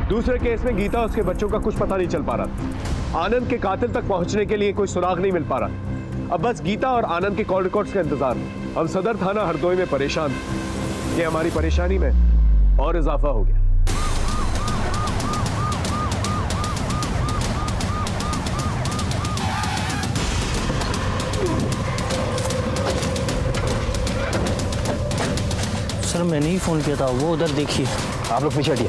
दूसरे केस में गीता और उसके बच्चों का कुछ पता नहीं चल पा रहा था। आनंद के कातिल तक पहुंचने के लिए कोई सुराग नहीं मिल पा रहा। अब बस गीता और आनंद के कॉल रिकॉर्ड्स का इंतजार में हम सदर थाना हरदोई में परेशान थे। ये हमारी परेशानी में और इजाफा हो गया। सर मैंने ही फोन किया था, वो उधर देखिए। आप लोग पीछे हटिए।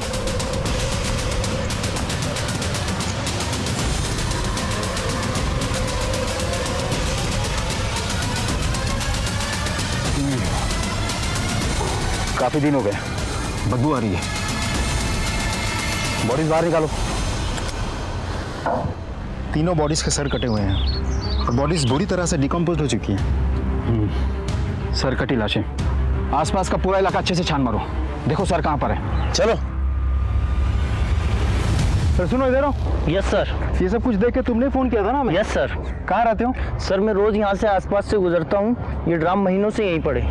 काफी दिन हो गए, बदबू आ रही है। बॉडीज बाहर निकालो। तीनों बॉडीज के सर कटे हुए हैं और बॉडीज बुरी तरह से डिकम्पोज हो चुकी हैं। सर कटी लाशें। आसपास का पूरा इलाका अच्छे से छान मारो, देखो सर कहाँ पर है। चलो। सर सुनो, इधर आओ। Yes sir. ये सब कुछ देख के तुमने फोन किया था ना हमें? Yes sir. कहाँ रहते हो? सर मैं रोज यहाँ से आसपास से गुजरता हूँ, ये ड्राम महीनों से यहीं पड़े।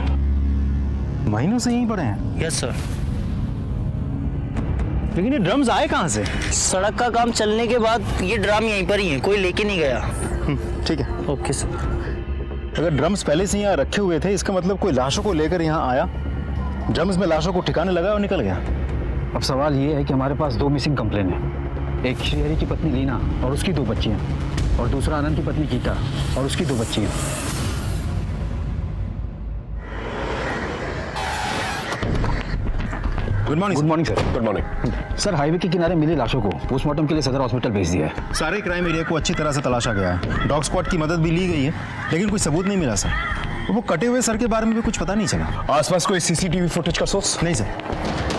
महीनों से यहीं पड़े हैं? Yes sir. लेकिन ये ड्रम्स आए कहाँ से? सड़क का काम चलने के बाद ये ड्राम यहीं पर ही है, कोई लेके नहीं गया। ठीक है। Okay sir. अगर ड्रम्स पहले से यहाँ रखे हुए थे, इसका मतलब कोई लाशों को लेकर यहाँ आया, ड्रम्स में लाशों को ठिकाने लगाया और निकल गया। अब सवाल ये है कि हमारे पास 2 मिसिंग कंप्लेन है। एक श्रीहरि की पत्नी लीना और उसकी 2 बच्चियाँ, और दूसरा आनंद की पत्नी गीता और उसकी 2 बच्चियाँ। Good morning. Good morning sir. Good morning sir. Highway के किनारे मिली लाशों को पोस्टमार्टम के लिए सदर हॉस्पिटल भेज दिया है। सारे क्राइम एरिया को अच्छी तरह से तलाशा गया है, डॉग स्क्वाड की मदद भी ली गई है, लेकिन कोई सबूत नहीं मिला सर। वो कटे हुए सर के बारे में भी कुछ पता नहीं चला। आसपास कोई सीसीटीवी फुटेज का सोर्स? नहीं सर।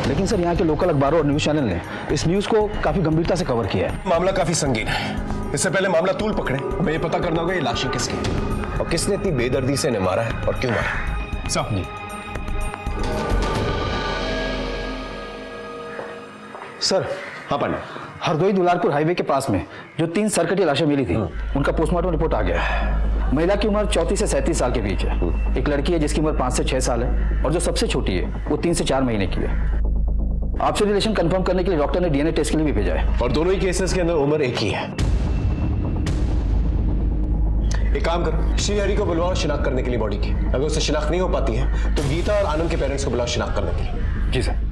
लेकिन सर यहाँ के लोकल अखबारों और न्यूज चैनल ने इस न्यूज को काफी गंभीरता से कवर किया है। मामला काफी संगीन है। इससे पहले मामला तूल पकड़े, हमें ये पता करना होगा ये लाशें किसकी और किसने इतनी बेदर्दी से इन्हें मारा है और क्यों मारा। साहब जी। सर। हाँ पांडे। हरदोई दुलारपुर हाईवे के पास में जो 3 सरकटी लाशें मिली थी, उनका पोस्टमार्टम रिपोर्ट आ गया है। महिला की उम्र 34 से 37 साल के बीच है। एक लड़की है जिसकी उम्र 5 से 6 साल है, और जो सबसे छोटी है वो 3 से 4 महीने की है। आपसे रिलेशन कंफर्म करने के लिए डॉक्टर ने डीएनए टेस्ट के लिए भी भेजा है। और दोनों ही केसेस के अंदर उम्र एक ही है। एक काम करो, श्रीहरि को बुलवाओ शिनाख्त करने के लिए बॉडी की। अगर उससे शिनाख्त नहीं हो पाती है तो गीता और आनंद के पेरेंट्स को बुलाओ शिनाख्त करने के लिए। जी सर।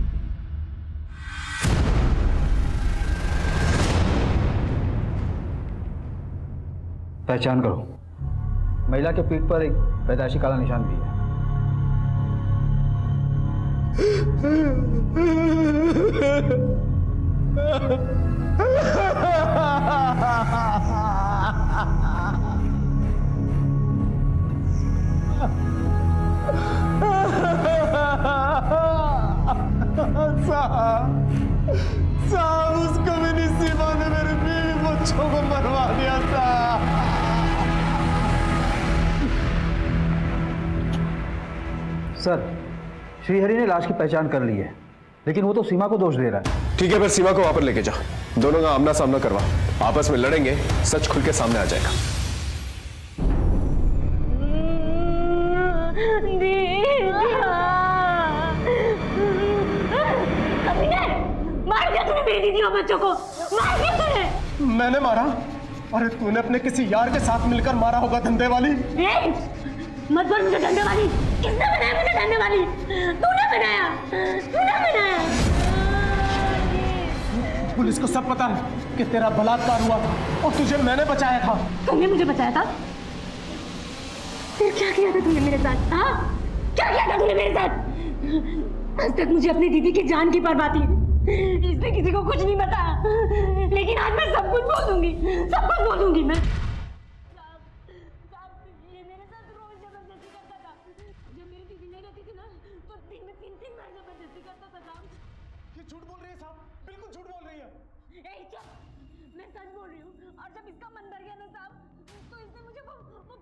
पहचान करो। महिला के पीठ पर एक पैदाइशी काला निशान भी है। साहब उस कमीनी सीमा ने मेरे बीवी बच्चों को मरवा दिया था। सर, श्रीहरि ने लाश की पहचान कर ली है, लेकिन वो तो सीमा को दोष दे रहा है। ठीक है, फिर सीमा को वहां पर लेके जा, दोनों का आमना सामना करवा, आपस में लड़ेंगे, सच खुल के सामने आ जाएगा। मार दिया तूने मेरी दीदी और बच्चों को, मार दिया तूने। मैंने मारा? अरे तूने अपने किसी यार के साथ मिलकर मारा होगा, धंधे वाली। मत बोल मुझे धंधे वाली। किसने बनाया मुझे धंधे वाली? तूने बनाया, तूने बनाया। पुलिस को सब पता है कि तेरा बलात्कार हुआ और तुझे मैंने बचाया था। तुमने मुझे बचाया था? फिर क्या किया था तूने मेरे साथ? हाँ, क्या किया था तूने मेरे साथ? आज तक मुझे अपनी दीदी की जान की परवाह थी, इसने किसी को कुछ नहीं बताया, लेकिन आज मैं सब कुछ बोल दूंगी, सब कुछ बोल दूंगी मैं। झूठ बोल रही है साहब, बिल्कुल झूठ बोल रही है। मैं सच बोल रही हूँ, और जब इसका मन भर गया ना साहब, तो इसने मुझे वो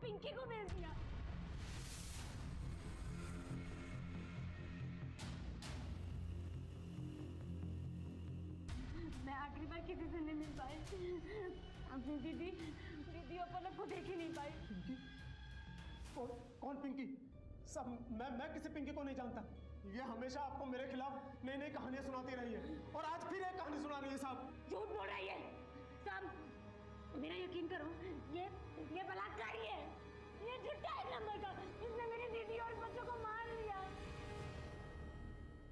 पिंकी को भेज दिया। मैं आखिरी बार किसी से नहीं मिल पाई, अपनी दीदी और पलक को देख ही नहीं पाई। पिंकी? कौन पिंकी? साहब मैं किसी पिंकी को नहीं जानता। ये हमेशा आपको मेरे खिलाफ नई नई कहानियां सुनाती रही है, और आज फिर एक कहानी सुना रही है साहब। झूठ बोल रही है साहब, मेरा यकीन करो, ये बलात्कारी है, ये झूठा एक नंबर का, इसने मेरी दीदी और बच्चों को मार लिया।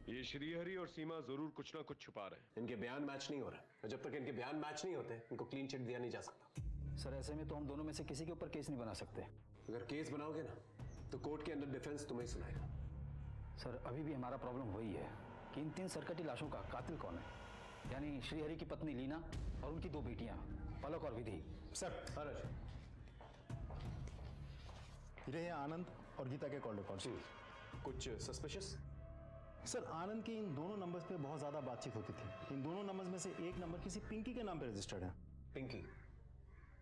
ये श्रीहरि और सीमा जरूर कुछ ना कुछ छुपा रहे हैं, इनके बयान मैच नहीं हो रहे, जब तक इनके बयान मैच नहीं होते इनको क्लीन चिट दिया नहीं जा सकता। सर ऐसे में तो हम दोनों में से किसी के ऊपर केस नहीं बना सकते। अगर केस बनाओगे ना तो कोर्ट के अंदर डिफेंस तुम्हें सुनाएगा। सर अभी भी हमारा प्रॉब्लम वही है, कि इन 3 सरकटी लाशों का कातिल कौन है, यानी श्रीहरि की पत्नी लीना और उनकी 2 बेटियां पलक और विधि। सर ये हैं आनंद और गीता के कॉल रिकॉर्ड्स। कुछ सस्पिशियस? सर आनंद की इन दोनों नंबर्स पे बहुत ज्यादा बातचीत होती थी। इन दोनों नंबर्स में से एक नंबर किसी पिंकी के नाम पे रजिस्टर्ड है। पिंकी?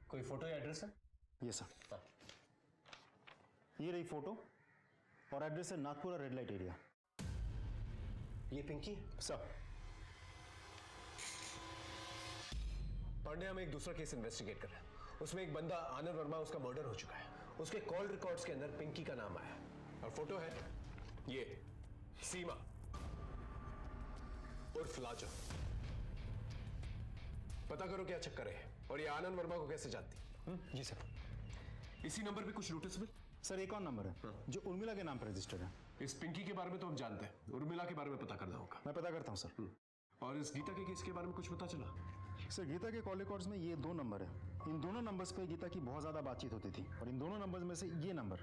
कोई फोटो या एड्रेस है? ये सर, ये रही फोटो और एड्रेस है नागपुरा रेड लाइट एरिया। ये पिंकी सर। पांडे, हम एक दूसरा केस इन्वेस्टिगेट कर रहे हैं। उसमें एक बंदा आनंद वर्मा, उसका मर्डर हो चुका है। उसके कॉल रिकॉर्ड्स के अंदर पिंकी का नाम आया और फोटो है ये सीमा उर्फ लाजो। पता करो क्या चक्कर है और ये आनंद वर्मा को कैसे जानती? जी सर। इसी नंबर पे कुछ नोटिसेबल? सर एक और नंबर है जो उर्मिला के नाम पर रजिस्टर्ड है। इस पिंकी के बारे में तो हम जानते हैं, उर्मिला के बारे में पता करना होगा। मैं पता करता हूँ सर। और इस गीता के केस के बारे में कुछ पता चला? सर गीता के कॉल रिकॉर्ड्स में ये 2 नंबर है। इन दोनों नंबर्स पे गीता की बहुत ज्यादा बातचीत होती थी और इन दोनों नंबर्स में से ये नंबर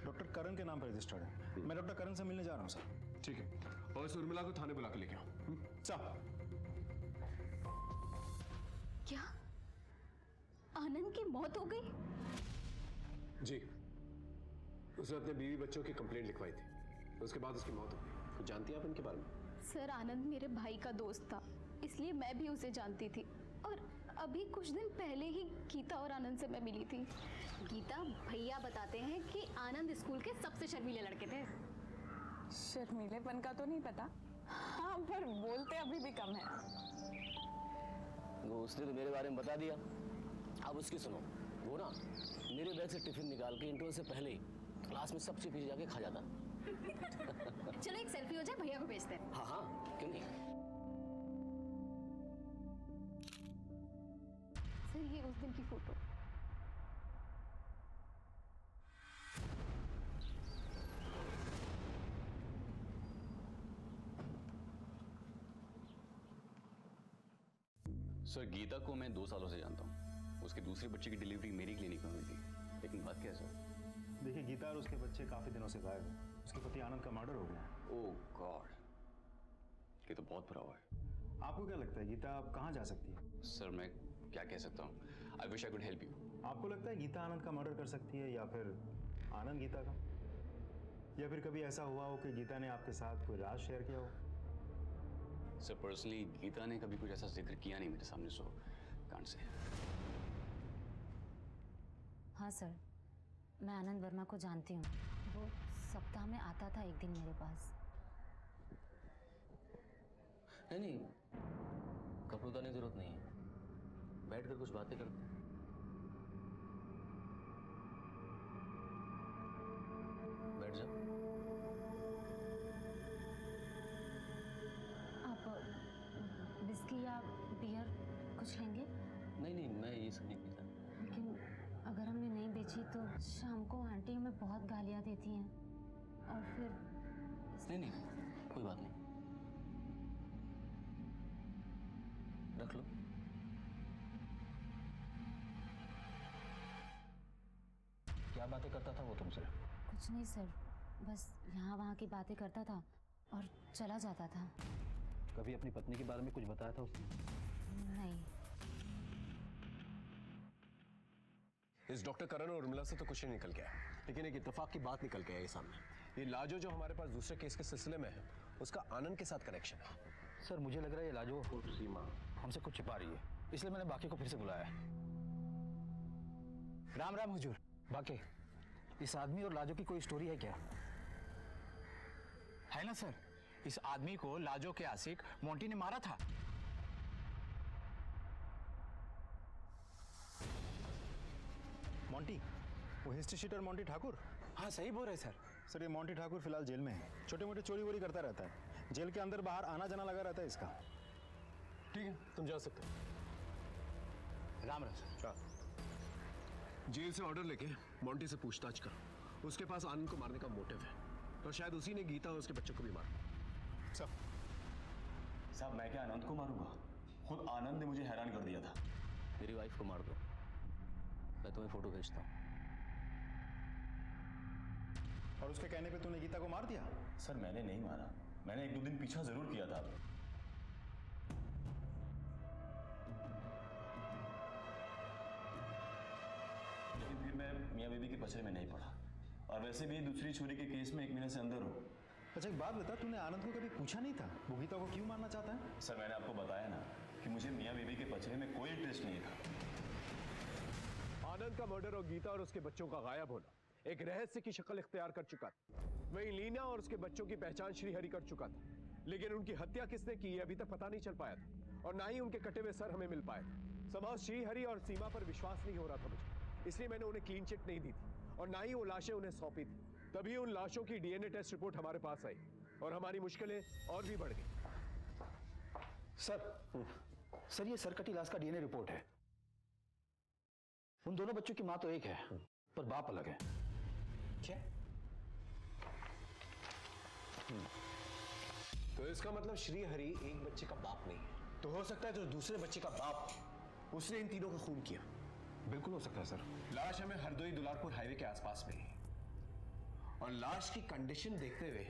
डॉक्टर करण के नाम पर रजिस्टर्ड है। मैं डॉक्टर करण से मिलने जा रहा हूँ सर। ठीक है, और इस उर्मिला को थाने बुला के लेके आओ। सर। क्या आनंद की मौत हो गई? जी, उसने अपने बीवी बच्चों की कंप्लेंट लिखवाई थी, उसके बाद उसकी मौत हो गई। कुछ जानती हैं आप इनके बारे में? सर आनंद मेरे भाई का दोस्त था, इसलिए मैं भी उसे जानती थी और अभी कुछ दिन पहले ही गीता और आनंद से मैं मिली थी। गीता भैया बताते हैं कि आनंद स्कूल के सबसे शर्मीले लड़के थे। शर्मीलेपन का तो नहीं पता, हाँ पर बोलते अभी भी कम है। वो उसने तो मेरे बारे में बता दिया, अब उसकी सुनो। वो ना मेरे बैग से टिफिन निकाल के इंटरवल से पहले ही क्लास में सबसे पीछे जाके खा जाता। चलो एक सेल्फी हो जाए, भैया को भेजते हैं। हाँ हाँ, क्यों नहीं। सर ये उस दिन की फोटो। सर गीता को मैं 2 सालों से जानता हूँ। उसके दूसरे बच्चे की डिलीवरी मेरी क्लिनिक में हुई थी, लेकिन बात क्या है सर? देखिए गीता और उसके बच्चे काफी दिनों से गायब हैं। उसके पति आनंद का मर्डर हो गया। ओह गॉड, ये तो बहुत बुरा हुआ है। आपको क्या लगता है गीता अब कहाँ जा सकती है? सर मैं क्या कह सकता हूँ, I wish I could help you. आपको लगता है गीता आनंद का मर्डर कर सकती है या फिर आनंद गीता का? या फिर कभी ऐसा हुआ हो कि गीता ने आपके साथ कोई राज शेयर किया हो? सर पर्सनली गीता ने कभी कुछ ऐसा जिक्र किया नहीं मेरे सामने, सो कांट से। हाँ सर, मैं आनंद वर्मा को जानती हूँ। वो सप्ताह में आता था एक दिन मेरे पास। नहीं, कपड़े उतारने की जरूरत नहीं है, बैठकर कुछ बातें करते हैं। बैठ जा। आप विस्की या बियर कुछ लेंगे? नहीं, मैं ये सब नहीं पीता। लेकिन अगर हमने नहीं बेची तो शाम को आंटी हमें बहुत गालियाँ देती हैं और फिर। नहीं, कोई बात नहीं, रख लो। क्या बातें करता था वो तुमसे? कुछ नहीं सर, बस यहाँ वहाँ की बातें करता था और चला जाता था। कभी अपनी पत्नी के बारे में कुछ बताया था उसने? नहीं। इस डॉक्टर करण और उर्मिला से तो कुछ नहीं निकल गया, लेकिन एक इत्तेफाक की बात निकल के आई सामने। ये लाजो जो हमारे पास दूसरे केस के सिलसिले में है, उसका आनंद के साथ कनेक्शन है। सर मुझे लग रहा है ये लाजो सीमा हमसे कुछ छिपा रही है, इसलिए मैंने बाकी को फिर से बुलाया है। राम राम हुजूर। बाकी इस आदमी और लाजो की कोई स्टोरी है क्या? है ना सर, इस आदमी को लाजो के आशिक मोंटी ने मारा था। मोंटी? वो हिस्ट्री शीटर मोंटी ठाकुर? हाँ सही बोल रहे सर। सर ये मोंटी ठाकुर फिलहाल जेल में है। छोटे मोटे चोरी वोरी करता रहता है, जेल के अंदर बाहर आना जाना लगा रहता है इसका। ठीक है, तुम जा सकते हो। राम राम सर। जेल से ऑर्डर लेके मोंटी से पूछताछ करो, उसके पास आनंद को मारने का मोटिव है और शायद उसी ने गीता और उसके बच्चों को भी मारा। साहब मैं क्या आनंद को मारूंगा? खुद आनंद ने मुझे हैरान कर दिया था। मेरी वाइफ को मार दो, मैं तुम्हें फोटो भेजता हूँ। और उसके कहने पे तूने गीता को मार दिया? सर मैंने नहीं मारा, मैंने 1-2 दिन पीछा जरूर किया था आपको। लेकिन फिर मैं मियाँ बीवी के पचड़े में नहीं पड़ा। और वैसे भी दूसरी चोरी के केस में 1 महीने से अंदर हूँ। अच्छा एक बात बता, तूने आनंद को कभी पूछा नहीं था वो गीता को क्यों मारना चाहता है? सर मैंने आपको बताया ना कि मुझे मियाँ बीवी के पचड़े में कोई इंटरेस्ट नहीं था। आनंद का मर्डर और गीता और उसके बच्चों का गायब होना एक रहस्य की शक्ल इख्तियार कर चुका था। वहीं लीना और उसके बच्चों की पहचान श्रीहरि कर चुका था, लेकिन उनकी हत्या किसने की अभी तक पता नहीं चल पाया था, और ना ही उनके कटे हुए सर हमें मिल पाए थे। समाज श्रीहरि और सीमा पर विश्वास नहीं हो रहा था मुझे, इसलिए मैंने उन्हें क्लीन चिट नहीं दी थी और ना ही वो लाशें उन्हें सौंपी थी। तभी उन लाशों की डीएनए टेस्ट रिपोर्ट हमारे पास आई और हमारी मुश्किलें और भी बढ़ गई। सर ये सरकटी लाश का डीएनए रिपोर्ट है। उन दोनों बच्चों की मां तो एक है पर बाप अलग है। क्या? तो इसका मतलब श्रीहरि एक बच्चे का बाप नहीं है। तो हो सकता है जो दूसरे बच्चे का बाप उसने इन तीनों का खून किया। बिल्कुल हो सकता है सर। लाश हमें हरदोई दुलारपुर हाईवे के आसपास मिली और लाश की कंडीशन देखते हुए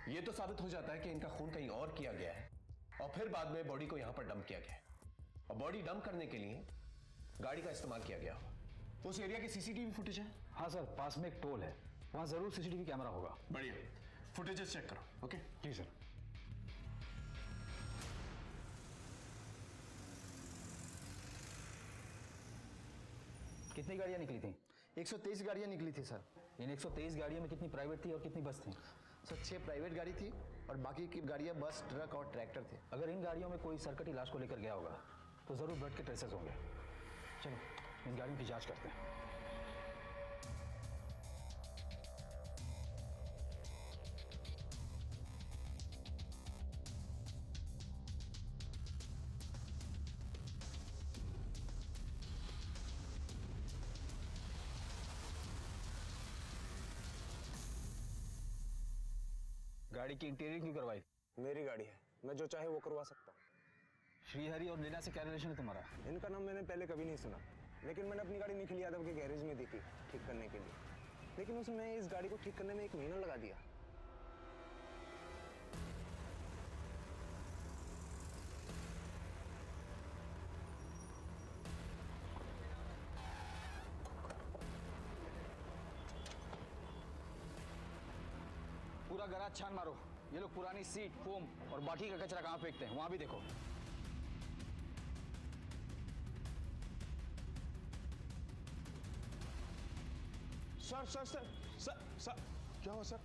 यह तो साबित हो जाता है कि इनका खून कहीं और किया गया है और फिर बाद में बॉडी को यहां पर डंप किया गया है। और बॉडी डंप करने के लिए गाड़ी का इस्तेमाल किया गया। उस एरिया की सीसीटीवी फुटेज है? हाँ सर, पास में एक टोल है, वहां जरूर सीसीटीवी कैमरा होगा। बढ़िया, फुटेजेस चेक करो। ओके जी सर। कितनी गाड़ियां निकली थी? 123 गाड़ियां निकली थी सर। इन 123 गाड़ियों में कितनी प्राइवेट थी और कितनी बस थी? सर 6 प्राइवेट गाड़ी थी और बाकी की गाड़ियां बस, ट्रक और ट्रैक्टर थे। अगर इन गाड़ियों में कोई सरकटी लाश को लेकर गया होगा तो जरूर ब्लड के ट्रेसेस होंगे। चलो इन गाड़ियों की जांच करते हैं। गाड़ी की इंटीरियर क्यों करवाई? मेरी गाड़ी है, मैं जो चाहे वो करवा सकता हूँ। श्रीहरि और लीना से क्या रिलेशन है तुम्हारा? इनका नाम मैंने पहले कभी नहीं सुना, लेकिन मैंने अपनी गाड़ी निखिल यादव के गैरेज में दी थी ठीक करने के लिए, लेकिन उसमें इस गाड़ी को ठीक करने में 1 महीना लगा दिया। पूरा गराज छान मारो। ये लोग पुरानी सीट, फोम और बाकी का कचरा कहाँ फेंकते हैं वहां भी देखो। Sir sir sir sir sir क्या हुआ सर?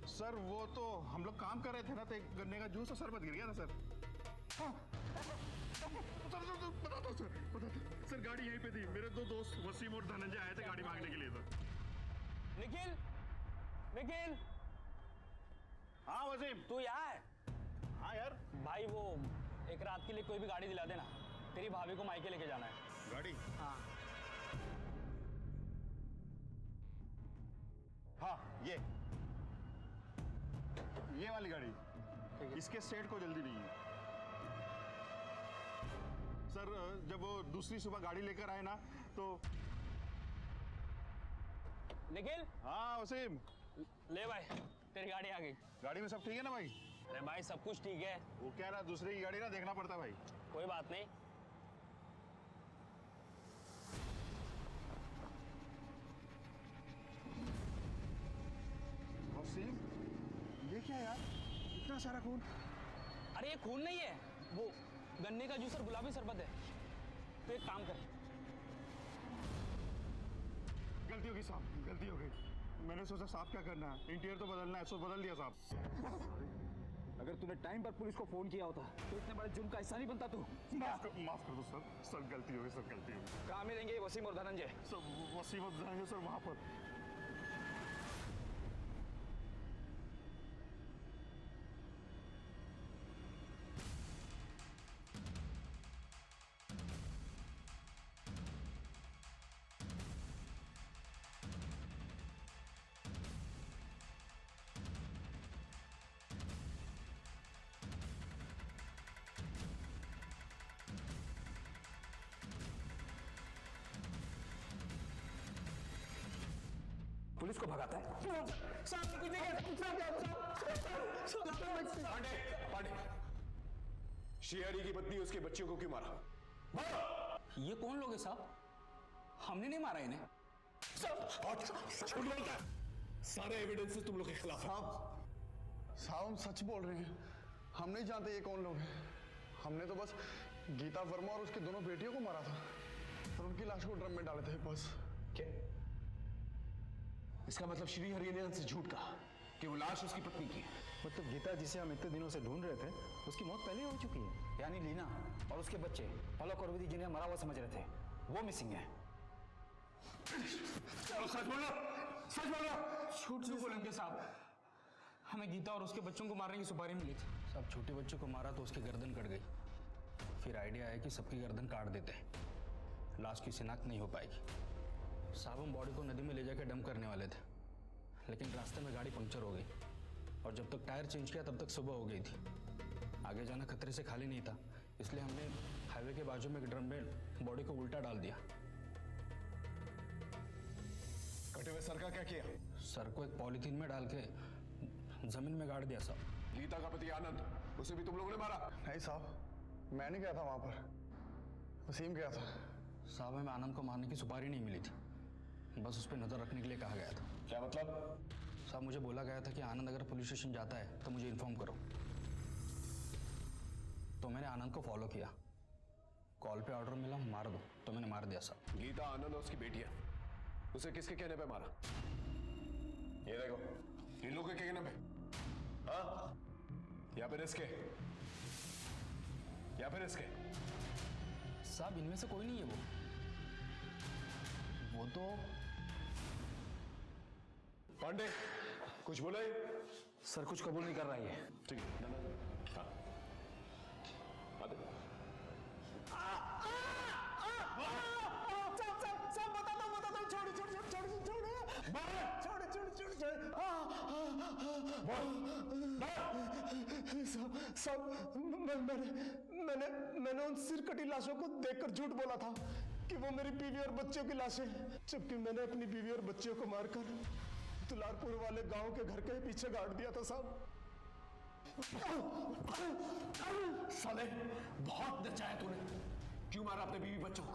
सर वो तो हम लोग काम कर रहे थे ना, तो एक गन्ने का जूस और शरबत गिर गया था सर। बता दो सर, बता दो सर। गाड़ी यहीं पे थी, मेरे 2 दोस्त वसीम और धनंजय आए थे गाड़ी मांगने के लिए सर। निखिल, निखिल। हाँ वसीम, तू यहाँ है? हाँ यार। भाई वो एक रात के लिए कोई भी गाड़ी दिला देना, तेरी भाभी को मायके लेके जाना है। गाड़ी? हाँ हाँ ये वाली गाड़ी, इसके सेट को जल्दी नहीं है सर। जब वो दूसरी सुबह गाड़ी लेकर आए ना तो। निखिल। हाँ वसीम। ले भाई, तेरी गाड़ी आ गई। गाड़ी में सब ठीक है ना भाई? अरे भाई सब कुछ ठीक है। वो क्या ना, दूसरे की गाड़ी ना देखना पड़ता भाई। कोई बात नहीं। वसीम ये क्या यार, इतना सारा खून? अरे ये खून नहीं है, वो गन्ने का जूस और गुलाबी शरबत है। तो एक काम कर। गलती हो गई साहब, गलती हो गई। मैंने सोचा साहब क्या करना है, इंटीरियर तो बदलना है, सो बदल दिया साहब। अगर तूने टाइम पर पुलिस को फोन किया होता तो इतने बड़े जुर्म का हिस्सा नहीं बनता तू। माफ कर दो सर, सर गलती हो गई, सर गलती हो गई। कहाँ मिलेंगे वसीम और धनंजय? सर वसीम और धनंजय सर वहां पर। पुलिस को भगाता है। पांडे, पांडे, श्रीहरि की पत्नी उसके बच्चों को क्यों मारा? ये कौन लोग हैं साहब? हमने नहीं मारा इन्हें। झूठ बोलता है। सारे एविडेंसेस तुम लोग के खिलाफ है। साहब हम सच बोल रहे हैं, हम नहीं जानते ये कौन लोग हैं। हमने तो बस गीता वर्मा और उसकी दोनों बेटियों को मारा था और उनकी लाश को ड्रम में डाले थे बस। क्या? इसका मतलब श्रीहरि ने हमसे झूठ कहा कि वो लाश उसकी पत्नी की है। मतलब गीता जिसे हम इतने दिनों से ढूंढ रहे थे उसकी मौत पहले हो चुकी है। यानी लीना और उसके बच्चे पलक और विधि जिन्हें मरा हुआ समझ रहे थे वो मिसिंग है। सच बोलो, सच बोलो। झूठ क्यों बोलेंगे साहब? हमें गीता और उसके बच्चों को मारने की सुपारी मिली थी। सब छोटे बच्चों को मारा तो उसकी गर्दन कट गई। फिर आइडिया आया कि सबकी गर्दन काट देते हैं, लाश की शिनाख्त नहीं हो पाएगी। साहब हम बॉडी को नदी में ले जाकर डंप करने वाले थे, लेकिन रास्ते में गाड़ी पंक्चर हो गई और जब तक टायर चेंज किया तब तक सुबह हो गई थी। आगे जाना खतरे से खाली नहीं था, इसलिए हमने हाईवे के बाजू में एक ड्रम में बॉडी को उल्टा डाल दिया। कटे हुए सर का क्या किया? सर को एक पॉलीथीन में डाल के जमीन में गाड़ दिया साहब। गीता का पति आनंद, उसे भी तुम लोगों ने मारा? नहीं साहब, मैं नहीं गया था वहां पर, वसीम गया था। साहब हमें आनंद को मारने की सुपारी नहीं मिली थी, बस उस पर नजर रखने के लिए कहा गया था। क्या मतलब? साहब मुझे बोला गया था कि आनंद अगर पुलिस स्टेशन जाता है तो मुझे इन्फॉर्म करो। तो मैंने आनंद को फॉलो किया, कॉल पे ऑर्डर मिला मार दो, तो मैंने मार दिया साहब। गीता आनंद और उसकी बेटी है, उसे किसके कहने पे मारा? ये देखो, इन लोगों के कहने पे। हाँ, या फिर इसके, या फिर इसके? साहब इनमें से कोई नहीं है वो तो। पांडे कुछ बोला है? सर कुछ कबूल नहीं कर रहा है। ठीक है, हाँ। आते। मैंने उन सिरकटी लाशों को देखकर झूठ बोला था कि वो मेरी बीवी और बच्चों की लाशें, जबकि मैंने अपनी बीवी और बच्चियों को मारकर दुलारपुर वाले गांव के घर के पीछे गाड़ दिया था साहब। साले बहुत नचाया तूने। क्यों मारा अपने बीवी बच्चों को?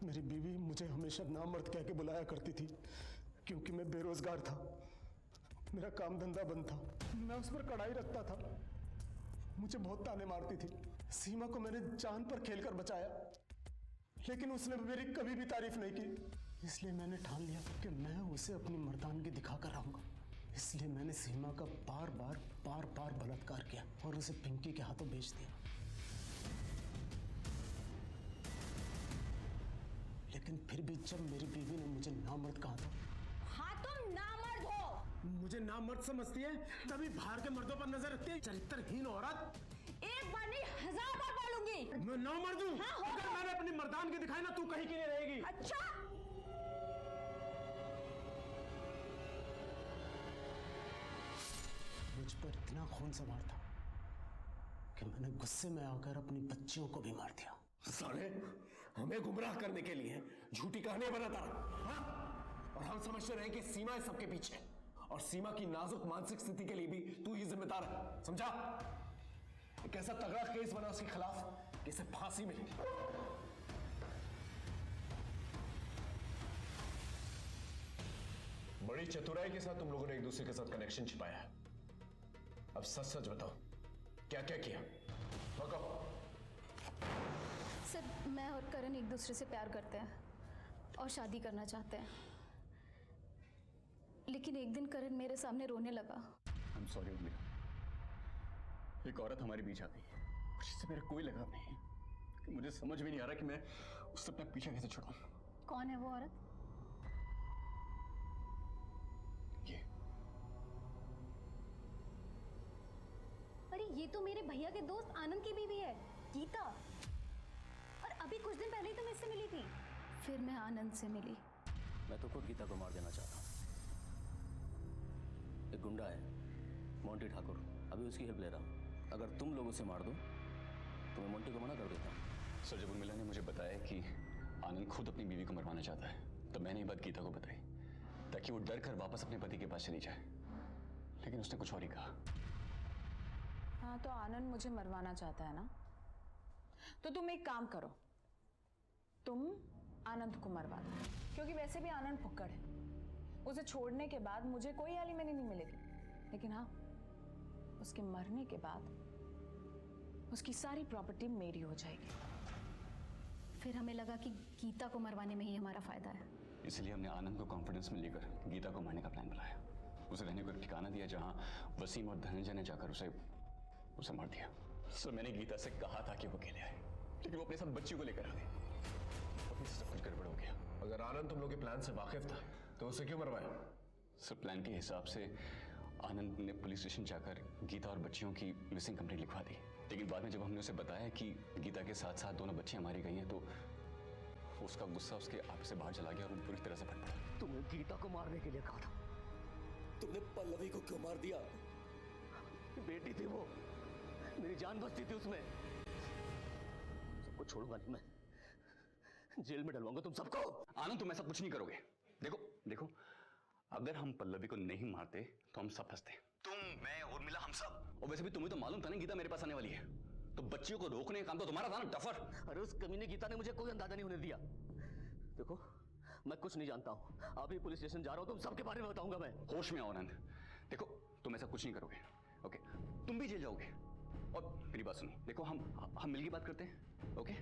मेरी बीवी मुझे हमेशा नामर्द कह के बुलाया करती थी क्योंकि मैं बेरोजगार था, मेरा काम धंधा बंद था, मैं उस पर कड़ाई रखता था। मुझे बहुत ताने मारती थी। सीमा को मैंने जान पर खेलकर बचाया, लेकिन उसने मेरी कभी भी तारीफ नहीं की। इसलिए मैंने ठान लिया कि मैं उसे अपनी मर्दानगी दिखाकर रहूंगा। इसलिए मैंने सीमा का बार बार बलात्कार किया और उसे पिंकी के हाथों बेच दिया। लेकिन फिर भी जब मेरी बीवी ने मुझे नामर्द कहा था। हाँ तुम नामर्द हो। मुझे नामर्द समझती है, तभी बाहर के मर्दों पर नजर रखती है। चरित्रहीन औरत। एक बार नहीं 1000 बार बोलूंगी। मैं नामर्द हूं। हाँ, अगर मैंने अपनी मर्दानगी दिखाई ना, तू कहीं की नहीं रहेगी। अच्छा मुझ पर इतना खून सवार था कि मैंने गुस्से में आकर अपनी बच्चियों को भी मार दिया। साले हमें गुमराह करने के लिए झूठी कहानियां बनाता रहा, हाँ? और हम समझते रहे कि सीमा है सबके पीछे, और सीमा की नाजुक मानसिक स्थिति के लिए भी तू ही जिम्मेदार है, समझा? एक ऐसा तगड़ा केस बना उसके खिलाफ कि इसे फांसी मिली। बड़ी चतुराई के साथ तुम लोगों ने एक दूसरे के साथ कनेक्शन छिपाया है। अब सच सच बताओ, क्या क्या किया? बताओ। सर मैं और करण एक दूसरे से प्यार करते हैं और शादी करना चाहते हैं, लेकिन एक दिन करण मेरे सामने रोने लगा। I'm sorry उर्मिला, एक औरत हमारे बीच आ गई और जिससे मेरा कोई लगाव नहीं है। मुझे समझ भी नहीं आ रहा कि मैं उससे अपना पीछा कैसे छुड़ाऊं। कौन है वो औरत? ये अरे ये तो मेरे भैया के दोस्त आनंद की बीवी है, गीता। और अभी कुछ दिन पहले ही तो मैं इससे मिली थी। फिर मैं आनंद से मिली। मैं तो खुद गीता को मार देना चाहता हूँ। एक गुंडा है मोंटी ठाकुर, अभी उसकी हेल्प ले रहा हूँ। अगर तुम लोग उसे मार दो तो मैं मोंटी को मना कर देता हूँ। सर जब उर्मिला ने मुझे बताया कि आनंद खुद अपनी बीवी को मरवाना चाहता है, तब मैंने ये बात गीता को बताई। ताकि वो डर कर वापस अपने पति के पास चली जाए, लेकिन उसने कुछ और ही कहा। हाँ, तो आनंद मुझे मरवाना चाहता है ना, तो तुम एक काम करो, तुम आनंद को मरवा दो, क्योंकि वैसे भी आनंद फुक्कड़ है। उसे छोड़ने के बाद मुझे कोई एलिमनी नहीं मिलेगी, लेकिन हाँ, उसके मरने के बाद उसकी सारी प्रॉपर्टी मेरी हो जाएगी। फिर हमें लगा कि गीता को मरवाने में ही हमारा फायदा है, इसलिए हमने आनंद को कॉन्फिडेंस में लेकर गीता को मारने का प्लान बनाया। उसे रहने को एक ठिकाना दिया जहां वसीम और धनंजय ने जाकर उसे मार दिया। सर, मैंने गीता से कहा था कि वो अकेले आए, लेकिन वो अपने साथ बच्ची को लेकर आ गई। अभी सब कुछ गड़बड़ हो गया। अगर आनंद तुम लोग के प्लान से वाकिफ था तो उसे क्यों मरवाया? सर, प्लान के हिसाब से आनंद ने पुलिस स्टेशन जाकर गीता और बच्चियों की मिसिंग कंप्लेंट लिखवा दी, लेकिन बाद में जब हमने उसे बताया कि गीता के साथ साथ दोनों बच्चियां मारी गई हैं, तो उसका गुस्सा उसके आप से बाहर चला गया और वो पूरी तरह से फट पड़ा। तुमने गीता को मारने के लिए कहा था, तुमने पल्लवी को क्यों मार दिया? बेटी थी वो, मेरी जान बचती थी उसमें। सबको छोड़ूंगा नहीं मैं, जेल में डलवाऊंगा तुम सबको। आनंद, तुम ऐसा कुछ नहीं करोगे। देखो, अगर हम पल्लवी को नहीं मारते तो हम सब फंसते, तुम, मैं, उर्मिला, हम सब। और वैसे भी तुम्हें तो मालूम था ना गीता मेरे पास आने वाली है, तो बच्चियों को रोकने का काम तो तुम्हारा था ना, डफर। अरे उस कमीने गीता ने मुझे कोई अंदाजा नहीं होने दिया। देखो, मैं कुछ नहीं जानता हूँ, अभी पुलिस स्टेशन जा रहा हूँ, तुम सबके बारे में बताऊंगा मैं। होश में आओ आनंद। देखो, तुम ऐसा कुछ नहीं करोगे, ओके? तुम भी जेल जाओगे। और मेरी बात सुनो, देखो, हम मिलके बात करते हैं, ओके?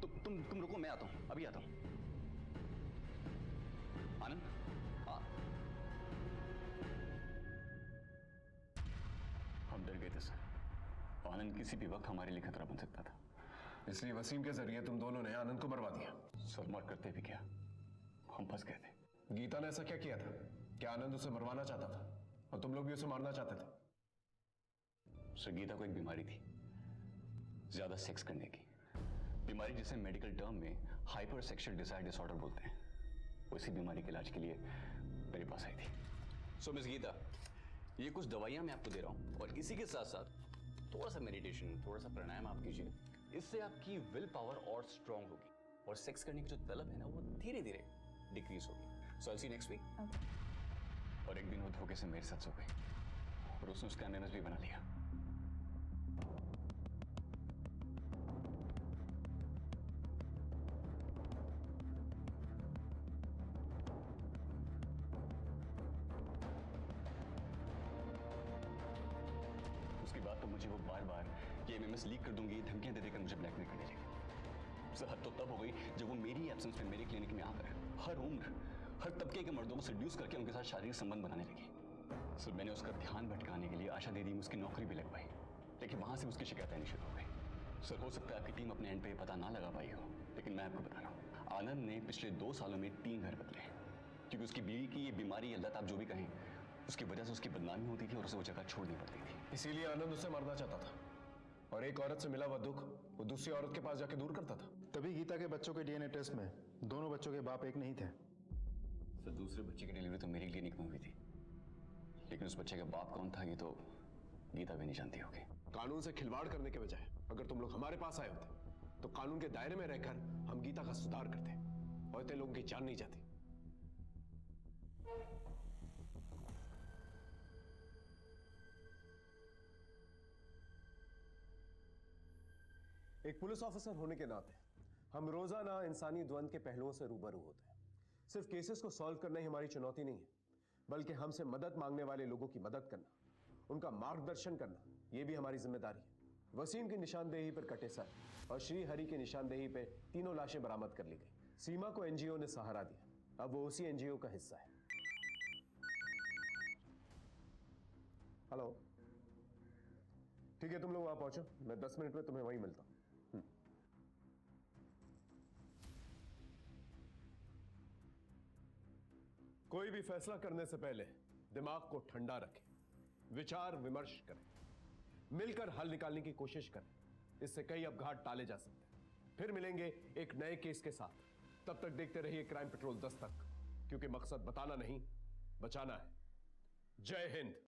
तुम रुको, मैं आता हूँ, अभी आता हूँ। आनंद, हम डर गए थे सर। आनंद किसी भी वक्त हमारे लिए खतरा बन सकता था, इसलिए वसीम के जरिए तुम दोनों ने आनंद को मरवा दिया। सर, मर करते भी क्या, हम फंस गए थे। गीता ने ऐसा क्या किया था कि आनंद उसे मरवाना चाहता था और तुम लोग भी उसे मारना चाहते थे? सर, गीता को एक बीमारी थी, ज्यादा सेक्स करने की बीमारी, जिसे मेडिकल टर्म में हाइपर सेक्सुअल डिजायर डिसऑर्डर बोलते हैं। उसी बीमारी के इलाज के लिए मेरे पास आई थी। सो मिस गीता, ये कुछ दवाइयां मैं आपको दे रहा हूं, और इसी के साथ साथ थोड़ा सा मेडिटेशन, थोड़ा सा प्राणायाम आप कीजिए। इससे आपकी विल पावर और स्ट्रांग होगी, और सेक्स करने की जो तलब है ना, वो धीरे धीरे डिक्रीज होगी। सो आई सी नेक्स्ट वीक। और एक दिन वो धोखे से मेरे साथ सो गई, और उसने उसका एमएमएस भी बना लिया। तो मुझे वो बार बार ये एमएमएस लीक कर दूंगी, धमकियां दे देकर मुझे ब्लैकमेल करने लगी। सर, हद तो तब हो गई जब वो मेरी एब्सेंस में मेरे क्लिनिक में आकर हर उम्र, हर तबके के मर्दों को सेड्यूस करके उनके साथ शारीरिक संबंध बनाने लगी। सर, मैंने उसका ध्यान भटकाने के लिए आशा दीदी में उसकी नौकरी भी लगवाई, लेकिन वहां से उसकी शिकायतें आनी शुरू हो गई। सर, हो सकता है आपकी टीम अपने एंड पे पता ना लगा पाई हो, लेकिन मैं आपको बता रहा हूँ, आनंद ने पिछले 2 सालों में 3 घर बदले, क्योंकि उसकी बीवी की ये बीमारी, लत आप जो भी कहें, उसकी वजह से उसकी बदनामी होती थी और उसे वो जगह छोड़नी पड़ती थी। इसीलिए आनंद उसे मारना चाहता था, और एक औरत से मिला हुआ दुख वो दूसरी औरत के पास जाके दूर करता था। तभी गीता के बच्चों के डीएनए टेस्ट में दोनों बच्चों के बाप एक नहीं थे। सर, दूसरे बच्चे की डिलीवरी तो मेरी क्लिनिक में हुई थी, लेकिन उस बच्चे का बाप कौन था ये तो गीता भी नहीं जानती होगी। कानून से खिलवाड़ करने के बजाय अगर तुम लोग हमारे पास आए होते तो कानून के दायरे में रहकर हम गीता का सुधार करते, और इतने लोगों की जान नहीं जाती। एक पुलिस ऑफिसर होने के नाते हम रोजाना इंसानी द्वंद के पहलुओं से रूबरू होते हैं। सिर्फ केसेस को सॉल्व करना ही हमारी चुनौती नहीं है, बल्कि हमसे मदद मांगने वाले लोगों की मदद करना, उनका मार्गदर्शन करना, यह भी हमारी जिम्मेदारी है। वसीम की निशानदेही पर कटे सर और श्री हरि की निशानदेही पर तीनों लाशें बरामद कर ली गई। सीमा को एनजीओ ने सहारा दिया, अब वो उसी एनजीओ का हिस्सा है। हेलो, ठीक है, तुम लोग वहां पहुंचो, मैं 10 मिनट में तुम्हें वहीं मिलता हूं। कोई भी फैसला करने से पहले दिमाग को ठंडा रखें, विचार विमर्श करें, मिलकर हल निकालने की कोशिश करें। इससे कई अपघात टाले जा सकते हैं। फिर मिलेंगे एक नए केस के साथ। तब तक देखते रहिए क्राइम पेट्रोल 10 तक, क्योंकि मकसद बताना नहीं, बचाना है। जय हिंद।